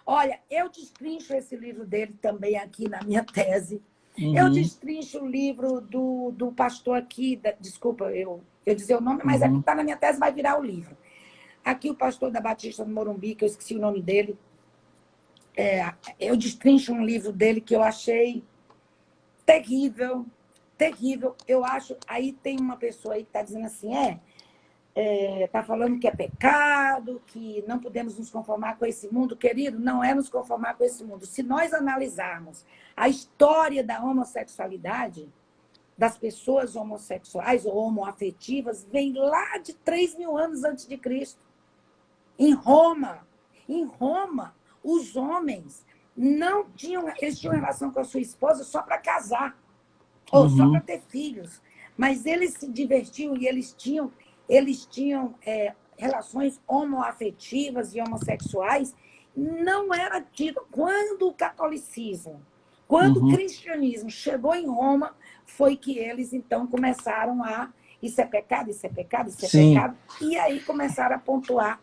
olha, eu destrincho esse livro dele também aqui na minha tese. Eu uhum, destrincho o livro do pastor aqui, desculpa eu dizer o nome, mas aqui uhum. está na minha tese, vai virar o livro. Aqui o pastor da Batista do Morumbi, que eu esqueci o nome dele, eu destrincho um livro dele que eu achei terrível, terrível. Eu acho, aí tem uma pessoa aí que está dizendo assim, está falando que é pecado, que não podemos nos conformar com esse mundo. Querido, não é nos conformar com esse mundo. Se nós analisarmos a história da homossexualidade, das pessoas homossexuais ou homoafetivas, vem lá de 3.000 anos antes de Cristo. Em Roma, os homens não tinham, eles tinham relação com a sua esposa só para casar, ou só para Uhum, ter filhos. Mas eles se divertiam e eles tinham relações homoafetivas e homossexuais. Não era tido. Quando o catolicismo, quando o uhum. cristianismo chegou em Roma, foi que eles, então, começaram a... Isso é pecado, isso é pecado, isso é Sim. pecado. E aí começaram a pontuar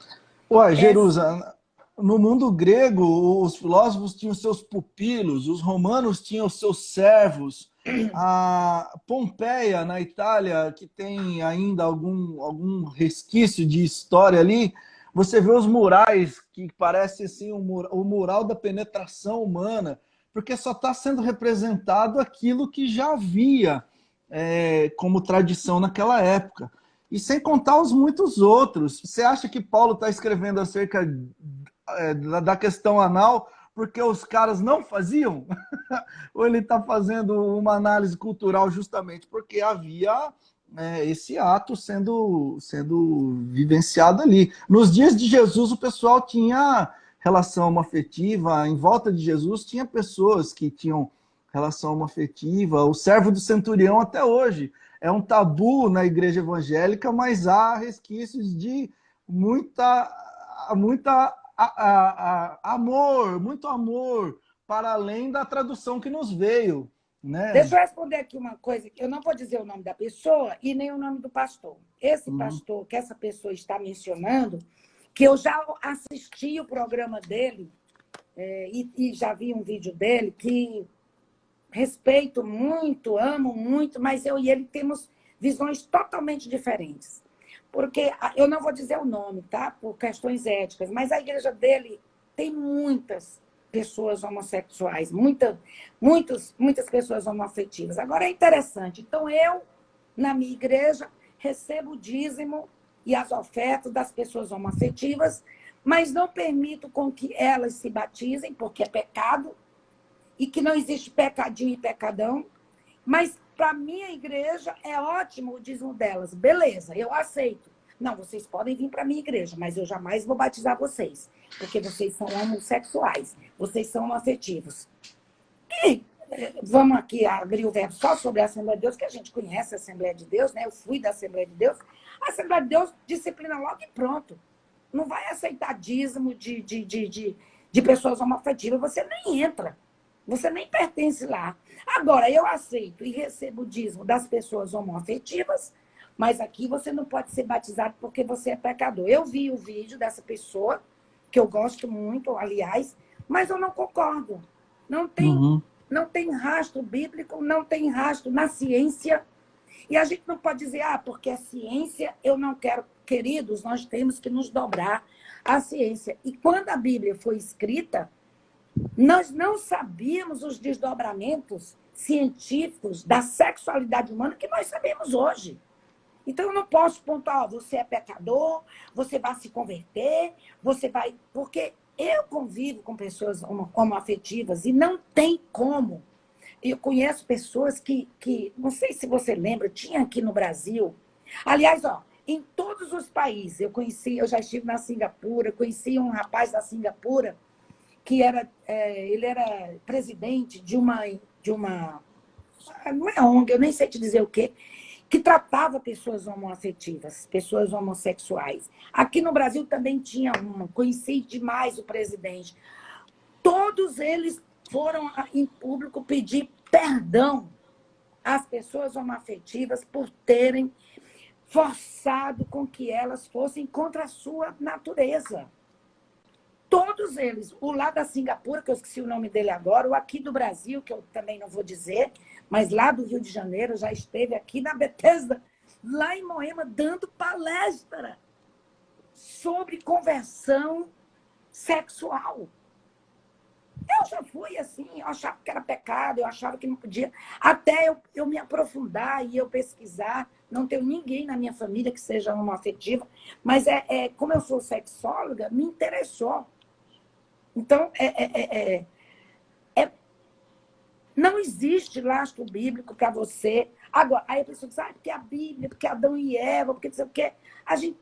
Ué, essa... Jerusa, no mundo grego, os filósofos tinham seus pupilos, os romanos tinham seus servos, a Pompeia, na Itália, que tem ainda algum resquício de história ali, você vê os murais que parece assim o mural da penetração humana, porque só está sendo representado aquilo que já havia como tradição naquela época. E sem contar os muitos outros. Você acha que Paulo está escrevendo acerca da questão anal porque os caras não faziam? Ou ele está fazendo uma análise cultural justamente porque havia esse ato sendo vivenciado ali? Nos dias de Jesus, o pessoal tinha relação homoafetiva, em volta de Jesus tinha pessoas que tinham relação homoafetiva, o servo do centurião até hoje é um tabu na igreja evangélica, mas há resquícios de amor, muito amor, para além da tradução que nos veio, né? Deixa eu responder aqui uma coisa. Eu não vou dizer o nome da pessoa e nem o nome do pastor. Esse Uhum, pastor que essa pessoa está mencionando, que eu já assisti o programa dele e já vi um vídeo dele, que respeito muito, amo muito, mas eu e ele temos visões totalmente diferentes. Porque eu não vou dizer o nome, tá? Por questões éticas, mas a igreja dele tem muitas pessoas homossexuais, muitas pessoas homoafetivas. Agora é interessante. Então, eu, na minha igreja, recebo o dízimo e as ofertas das pessoas homoafetivas, mas não permito com que elas se batizem, porque é pecado, e que não existe pecadinho e pecadão, mas para minha igreja é ótimo o dízimo delas. Beleza, eu aceito. Não, vocês podem vir para minha igreja, mas eu jamais vou batizar vocês, porque vocês são homossexuais, vocês são afetivos. E vamos aqui abrir o verbo só sobre a Assembleia de Deus, que a gente conhece a Assembleia de Deus, né? Eu fui da Assembleia de Deus. A Assembleia de Deus disciplina logo e pronto. Não vai aceitar dízimo de pessoas homoafetivas, você nem entra. Você nem pertence lá. Agora, eu aceito e recebo o dízimo das pessoas homoafetivas, mas aqui você não pode ser batizado porque você é pecador. Eu vi o vídeo dessa pessoa, que eu gosto muito, aliás, mas eu não concordo. Não tem, uhum, não tem rastro bíblico, não tem rastro na ciência. E a gente não pode dizer, porque a ciência eu não quero. Queridos, nós temos que nos dobrar à ciência. E quando a Bíblia foi escrita, nós não sabíamos os desdobramentos científicos da sexualidade humana que nós sabemos hoje. Então, eu não posso pontuar, você é pecador, você vai se converter, você vai... Porque eu convivo com pessoas homoafetivas e não tem como. Eu conheço pessoas que não sei se você lembra, tinha aqui no Brasil. Aliás, em todos os países, eu já estive na Singapura, conheci um rapaz da Singapura, que ele era presidente de uma, não é ONG, eu nem sei te dizer o quê, que tratava pessoas homoafetivas, pessoas homossexuais. Aqui no Brasil também tinha uma, conheci demais o presidente. Todos eles foram em público pedir perdão às pessoas homoafetivas por terem forçado com que elas fossem contra a sua natureza. Todos eles, o lá da Singapura, que eu esqueci o nome dele agora, o aqui do Brasil, que eu também não vou dizer, mas lá do Rio de Janeiro, já esteve aqui na Bethesda, lá em Moema, dando palestra sobre conversão sexual. Eu já fui assim, eu achava que era pecado, eu achava que não podia. Até eu me aprofundar e eu pesquisar, não tenho ninguém na minha família que seja homoafetiva, mas como eu sou sexóloga, me interessou. Então, não existe lastro bíblico para você. Agora, aí a pessoa diz, porque a Bíblia, porque Adão e Eva, porque não sei o quê. A gente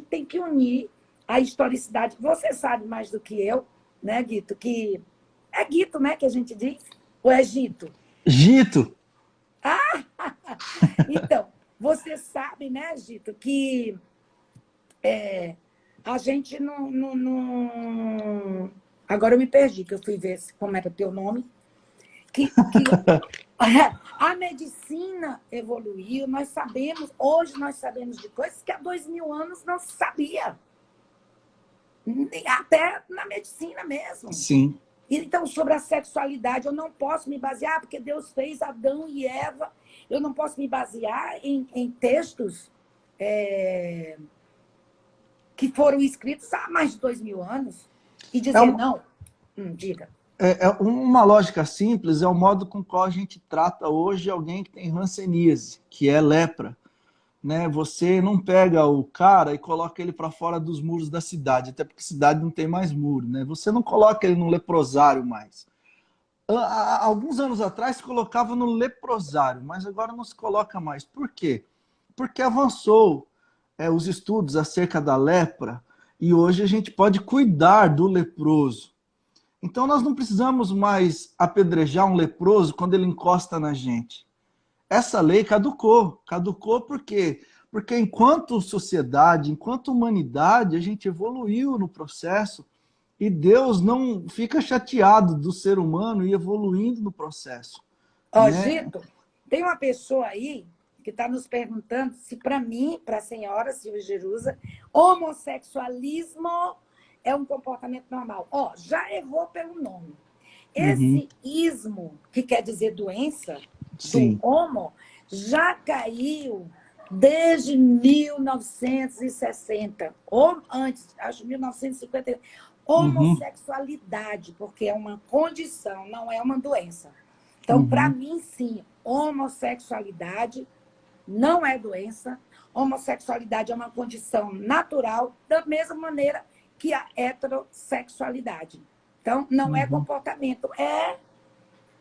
tem que unir a historicidade. Você sabe mais do que eu, né, Guito? Que é Guito, né, que a gente diz? Ou é Gito? Gito! Então, você sabe, né, Gito, que a gente não... Agora eu me perdi, que eu fui ver como era o teu nome. Que a medicina evoluiu, hoje nós sabemos de coisas que há 2000 anos não se sabia. Até na medicina mesmo. Sim. Então, sobre a sexualidade, eu não posso me basear, porque Deus fez Adão e Eva, eu não posso me basear em textos que foram escritos há mais de 2000 anos e dizer não. Diga. Uma lógica simples é o modo com qual a gente trata hoje alguém que tem hanseníase, que é lepra. Né? Você não pega o cara e coloca ele para fora dos muros da cidade, até porque a cidade não tem mais muro. Né? Você não coloca ele no leprosário mais. Há alguns anos atrás se colocava no leprosário, mas agora não se coloca mais. Por quê? Porque avançou os estudos acerca da lepra e hoje a gente pode cuidar do leproso. Então nós não precisamos mais apedrejar um leproso quando ele encosta na gente. Essa lei caducou. Caducou por quê? Porque enquanto sociedade, enquanto humanidade, a gente evoluiu no processo e Deus não fica chateado do ser humano e evoluindo no processo. Gito, tem uma pessoa aí que está nos perguntando se para mim, para a senhora Silvia Jerusa, homossexualismo é um comportamento normal. Já errou pelo nome. Esse ismo, que quer dizer doença, Sim. do homo, já caiu desde 1960, ou antes, acho 1950. Homossexualidade, porque é uma condição, não é uma doença. Então, para mim, sim, homossexualidade não é doença, homossexualidade é uma condição natural, da mesma maneira que a heterossexualidade. Então, não é comportamento,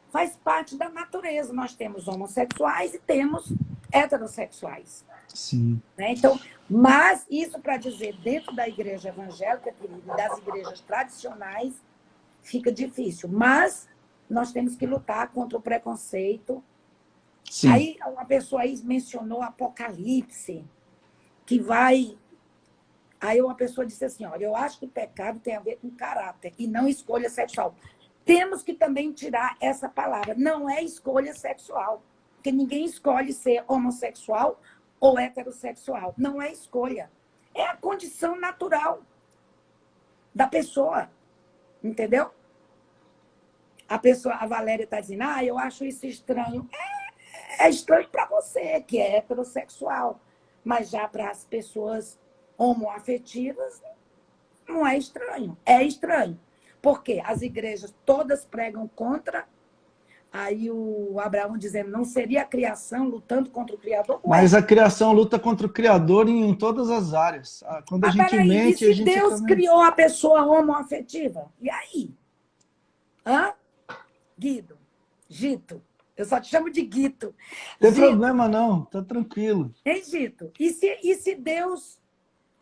faz parte da natureza. Nós temos homossexuais e temos heterossexuais. Sim. Né? Então, mas isso para dizer, dentro da igreja evangélica, querido, e das igrejas tradicionais, fica difícil. Mas nós temos que lutar contra o preconceito. Sim. Aí uma pessoa aí mencionou Apocalipse, que vai... Aí uma pessoa disse assim, olha, eu acho que o pecado tem a ver com caráter e não escolha sexual. Temos que também tirar essa palavra. Não é escolha sexual, porque ninguém escolhe ser homossexual ou heterossexual. Não é escolha. É a condição natural da pessoa. Entendeu? A Valéria está dizendo, eu acho isso estranho. É estranho para você, que é heterossexual. Mas já para as pessoas homoafetivas, não é estranho. É estranho. Porque as igrejas todas pregam contra. Aí o Abraão dizendo, não seria a criação lutando contra o Criador? Mas a criação luta contra o Criador em todas as áreas. Quando a gente mente, e se Deus criou a pessoa homoafetiva? E aí? Guido, Gito, eu só te chamo de Guito. Não tem problema não, tá tranquilo. Hein, Gito? E se Deus...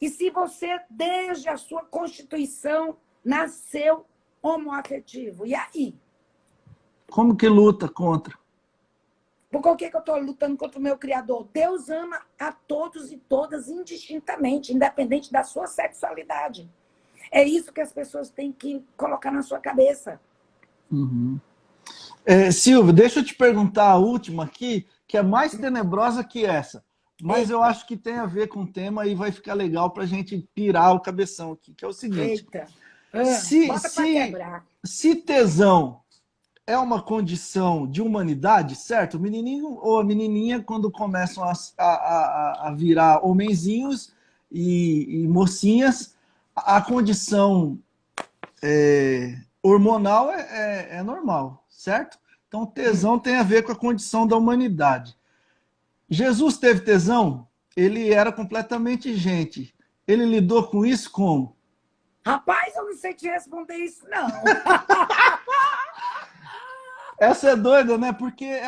E se você, desde a sua constituição, nasceu homoafetivo? E aí? Como que luta contra? Por que que eu estou lutando contra o meu Criador? Deus ama a todos e todas indistintamente, independente da sua sexualidade. É isso que as pessoas têm que colocar na sua cabeça. Uhum. Silvio, deixa eu te perguntar a última aqui, que é mais tenebrosa que essa. Mas eu Eita, acho que tem a ver com o tema e vai ficar legal para a gente pirar o cabeção aqui, que é o seguinte. eita. Se, Bota para se, quebrar. se tesão é uma condição de humanidade, certo? O menininho ou a menininha, quando começam a virar homenzinhos e mocinhas, a condição hormonal é normal, certo? Então, tesão tem a ver com a condição da humanidade. Jesus teve tesão? Ele era completamente gente. Ele lidou com isso como? Rapaz, eu não sei te responder isso, não. Essa é doida, né? Porque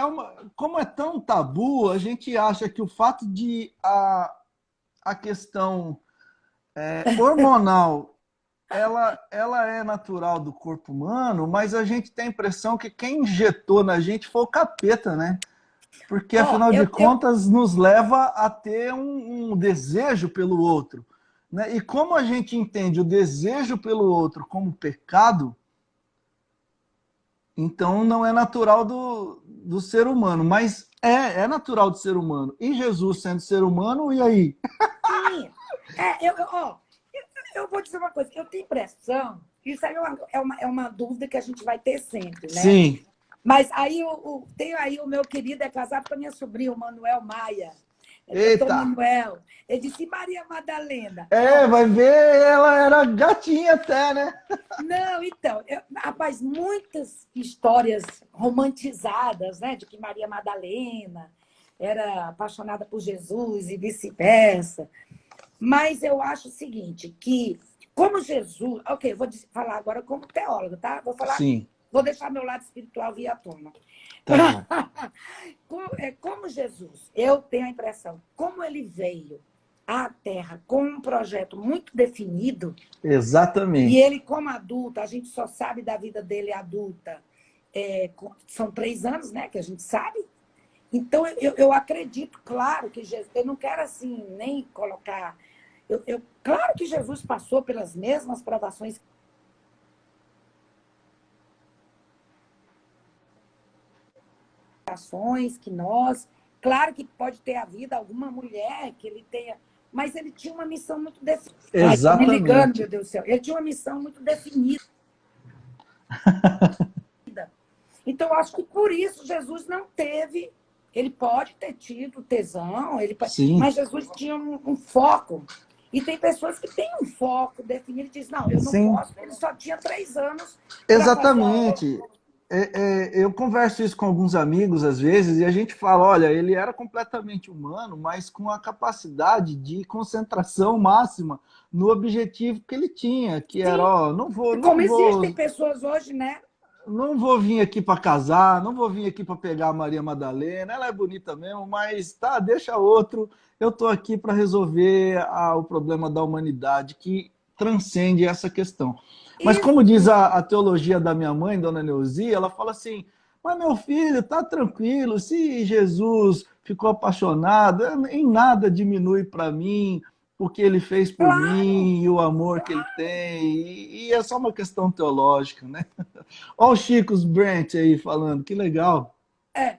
como é tão tabu, a gente acha que o fato de a questão hormonal ela é natural do corpo humano, mas a gente tem a impressão que quem injetou na gente foi o capeta, né? Porque, Ó, afinal de contas, nos leva a ter um desejo pelo outro. Né? E como a gente entende o desejo pelo outro como pecado, então não é natural do ser humano, mas é natural do ser humano. E Jesus sendo ser humano, e aí? sim. Ó, eu vou dizer uma coisa. Eu tenho impressão, isso aí é uma dúvida que a gente vai ter sempre, né? Sim. Mas aí tenho aí o meu querido, é casado com a minha sobrinha, o Manuel Maia. Doutor Eita! Manuel. Ele disse, Maria Madalena. Ó, Vai ver, ela era gatinha até, né? não, então, rapaz, muitas histórias romantizadas, né, de que Maria Madalena era apaixonada por Jesus e vice-versa. Mas eu acho o seguinte, que como Jesus... Ok, vou falar agora como teóloga, tá? Sim, Vou deixar meu lado espiritual vir à tona. tá bom. Como Jesus, eu tenho a impressão, como ele veio à Terra com um projeto muito definido, e Exatamente. ele, como adulto, a gente só sabe da vida dele adulta, são 3 anos, né, que a gente sabe. Então, eu acredito, claro, que Jesus... Eu não quero, assim, nem colocar... Claro que Jesus passou pelas mesmas provações que nós... Claro que pode ter havido alguma mulher que ele tenha... Mas ele tinha uma missão muito definida. Ai, estou me ligando, Exatamente. meu Deus do céu. Ele tinha uma missão muito definida. Então, eu acho que por isso Jesus não teve... Ele pode ter tido tesão, Sim, mas Jesus tinha um foco. E tem pessoas que têm um foco definido e dizem, não, eu não sim. posso, ele só tinha 3 anos para fazer a obra. Exatamente. Eu converso isso com alguns amigos às vezes e a gente fala, olha, ele era completamente humano, mas com a capacidade de concentração máxima no objetivo que ele tinha, que era, Sim, ó, não vou, não como existem vou, pessoas hoje, né? não vou vir aqui para casar, não vou vir aqui para pegar a Maria Madalena, ela é bonita mesmo, mas tá, deixa outro. Eu estou aqui para resolver o problema da humanidade que transcende essa questão. Mas como Isso, diz a teologia da minha mãe, Dona Neuzi, ela fala assim, mas meu filho, tá tranquilo, se Jesus ficou apaixonado, em nada diminui para mim o que ele fez por claro, mim e o amor que ele tem, e é só uma questão teológica, né? Olha o Chicos Brent aí falando, que legal. é.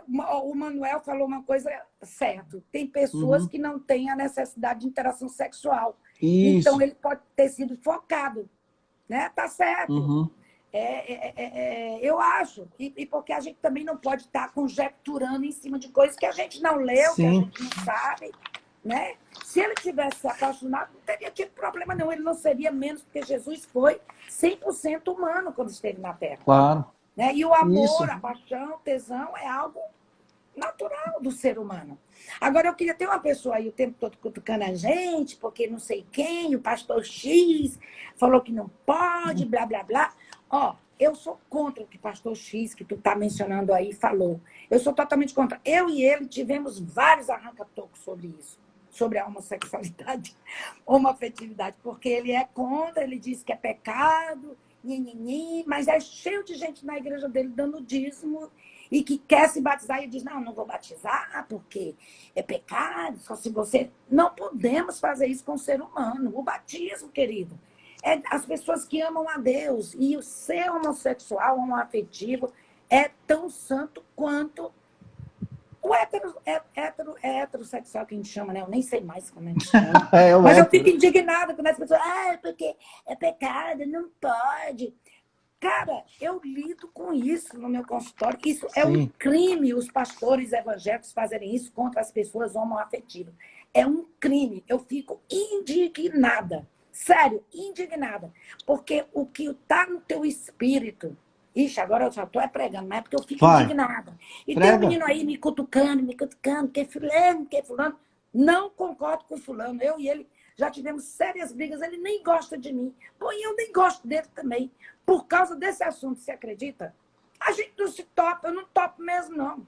O Manuel falou uma coisa certa. Tem pessoas Uhum. que não têm a necessidade de interação sexual. Então, Isso. ele pode ter sido focado, né? Tá certo. Uhum. Eu acho. E porque a gente também não pode estar conjecturando em cima de coisas que a gente não leu, que a Sim, gente não sabe, né? Se ele tivesse se apaixonado, não teria tido problema não. Ele não seria menos, porque Jesus foi 100% humano quando esteve na Terra. claro. Né? E o amor, Isso. a paixão, o tesão é algo natural do ser humano. Agora, eu queria ter uma pessoa aí o tempo todo cutucando a gente, porque não sei quem, o pastor X falou que não pode, blá, blá, blá. Ó, eu sou contra o que o pastor X, que tu está mencionando aí, falou. Eu sou totalmente contra. Eu e ele tivemos vários arranca-tocos sobre isso, sobre a homossexualidade, homoafetividade, porque ele é contra, ele diz que é pecado, mas é cheio de gente na igreja dele dando dízimo e que quer se batizar e diz, não, não vou batizar porque é pecado, só se você... Não podemos fazer isso com o ser humano. O batismo, querido, é as pessoas que amam a Deus. E o ser homossexual, homoafetivo, é tão santo quanto o heterossexual que a gente chama, né? Eu nem sei mais como a gente chama. Mas eu fico indignada quando as pessoas... Ah, porque é pecado, não pode... Cara, eu lido com isso no meu consultório. Isso é um crime, os pastores evangélicos fazerem isso contra as pessoas homoafetivas. É um crime. Eu fico indignada. Sério, indignada. Porque o que está no teu espírito... Ixi, agora eu só estou pregando, mas é porque eu fico indignada. E tem um menino aí me cutucando, que fulano. Não concordo com fulano. Eu e ele já tivemos sérias brigas. Ele nem gosta de mim. Pô, e eu nem gosto dele também. Por causa desse assunto, você acredita? A gente não se topa, eu não topo mesmo, não.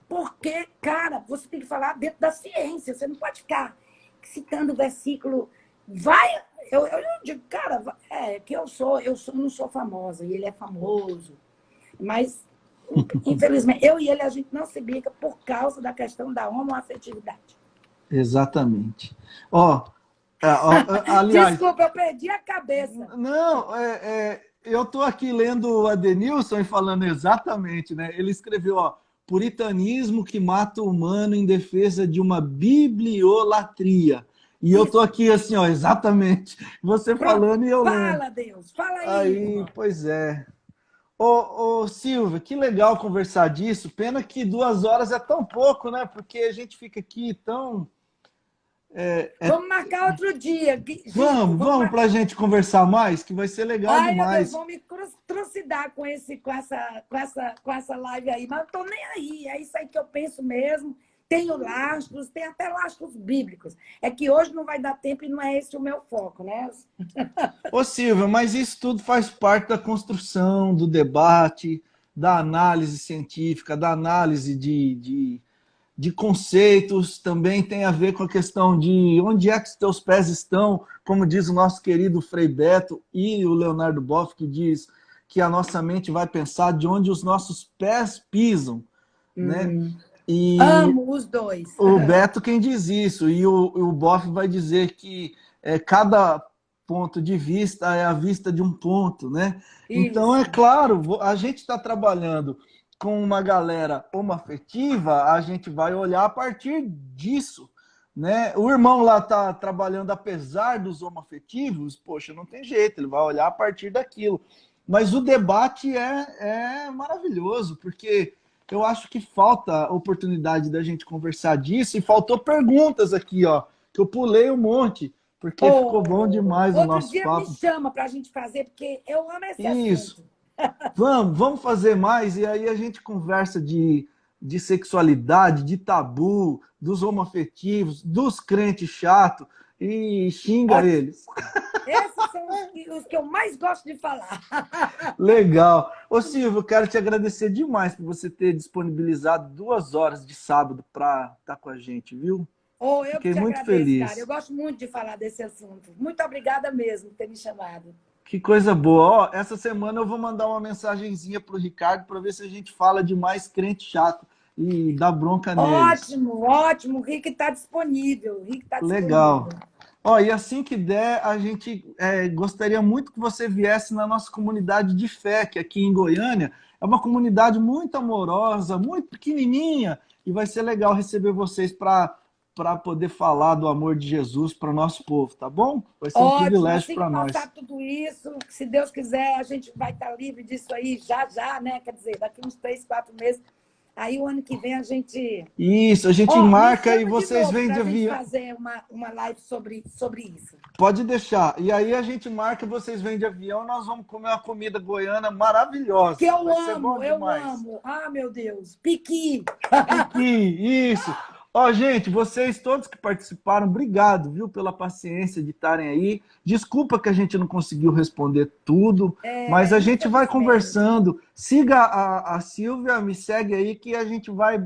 Porque, cara, você tem que falar dentro da ciência, você não pode ficar citando o versículo. Eu digo, cara, que eu não sou famosa, e ele é famoso. Mas, infelizmente, eu e ele, a gente não se briga por causa da questão da homoafetividade. Exatamente. Aliás... Desculpa, eu perdi a cabeça. Não, eu estou aqui lendo o Adenilson e falando exatamente, né? Ele escreveu, puritanismo que mata o humano em defesa de uma bibliolatria. E eu estou aqui assim, exatamente. Você falando e eu lendo. Fala, Deus, fala aí. Pois é. Ô, Silvia, que legal conversar disso. Pena que 2 horas é tão pouco, né? Porque a gente fica aqui tão... Vamos marcar outro dia. Vamos para a gente conversar mais, que vai ser legal demais. Deus, vão me trucidar com essa live aí, mas eu estou nem aí. É isso aí que eu penso mesmo. Tenho lastros, tem até lastros bíblicos. É que hoje não vai dar tempo e não é esse o meu foco, né? Ô, Silvia, mas isso tudo faz parte da construção, do debate, da análise científica, da análise de conceitos, também tem a ver com a questão de onde é que os teus pés estão, como diz o nosso querido Frei Beto e o Leonardo Boff, que diz que a nossa mente vai pensar de onde os nossos pés pisam, né? E amo os dois. O Beto quem diz isso, e o Boff vai dizer que cada ponto de vista é a vista de um ponto, né? Isso. Então, é claro, a gente está trabalhando com uma galera homoafetiva, a gente vai olhar a partir disso, né? O irmão lá está trabalhando apesar dos homoafetivos, poxa, não tem jeito, ele vai olhar a partir daquilo. Mas o debate é maravilhoso, porque eu acho que falta oportunidade da gente conversar disso, e faltou perguntas aqui, que eu pulei um monte, porque ficou bom demais o nosso papo. Outro dia me chama para a gente fazer, porque eu amo esse assunto. Isso. Vamos fazer mais, e aí a gente conversa de sexualidade, de tabu, dos homoafetivos, dos crentes chatos, e xinga eles. Esses são os que eu mais gosto de falar. Legal. Ô, Silvio, eu quero te agradecer demais por você ter disponibilizado 2 horas de sábado para estar com a gente, viu? Eu Fiquei que te muito agradeço, feliz. cara. Eu gosto muito de falar desse assunto. Muito obrigada mesmo por ter me chamado. Que coisa boa. Essa semana eu vou mandar uma mensagenzinha pro Ricardo para ver se a gente fala de mais crente chato e dá bronca neles. Ótimo, ótimo. O Rick está disponível. Legal. E assim que der, a gente gostaria muito que você viesse na nossa comunidade de fé, que aqui em Goiânia é uma comunidade muito amorosa, muito pequenininha, e vai ser legal receber vocês para poder falar do amor de Jesus para o nosso povo, tá bom? Vai ser um privilégio para nós. Passar tudo isso, se Deus quiser, a gente vai estar livre disso aí já, né? Quer dizer, daqui uns 3, 4 meses. Aí o ano que vem a gente... Isso, a gente marca e vocês vêm de avião. Fazer uma live sobre isso. Pode deixar. E aí a gente marca, vocês vêm de avião, nós vamos comer uma comida goiana maravilhosa. Que eu amo. Ah, meu Deus. Piqui. Piqui, isso. Gente, vocês todos que participaram, obrigado, viu, pela paciência de estarem aí. Desculpa que a gente não conseguiu responder tudo, mas a gente vai conversando. Siga a Silvia, me segue aí que a gente vai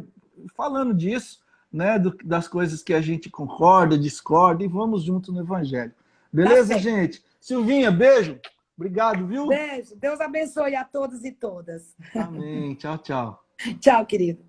falando disso, né, das coisas que a gente concorda, discorda, e vamos juntos no Evangelho. Beleza, gente? Silvinha, beijo. Obrigado, viu? Beijo. Deus abençoe a todos e todas. Amém. Tchau, tchau. Tchau, querido.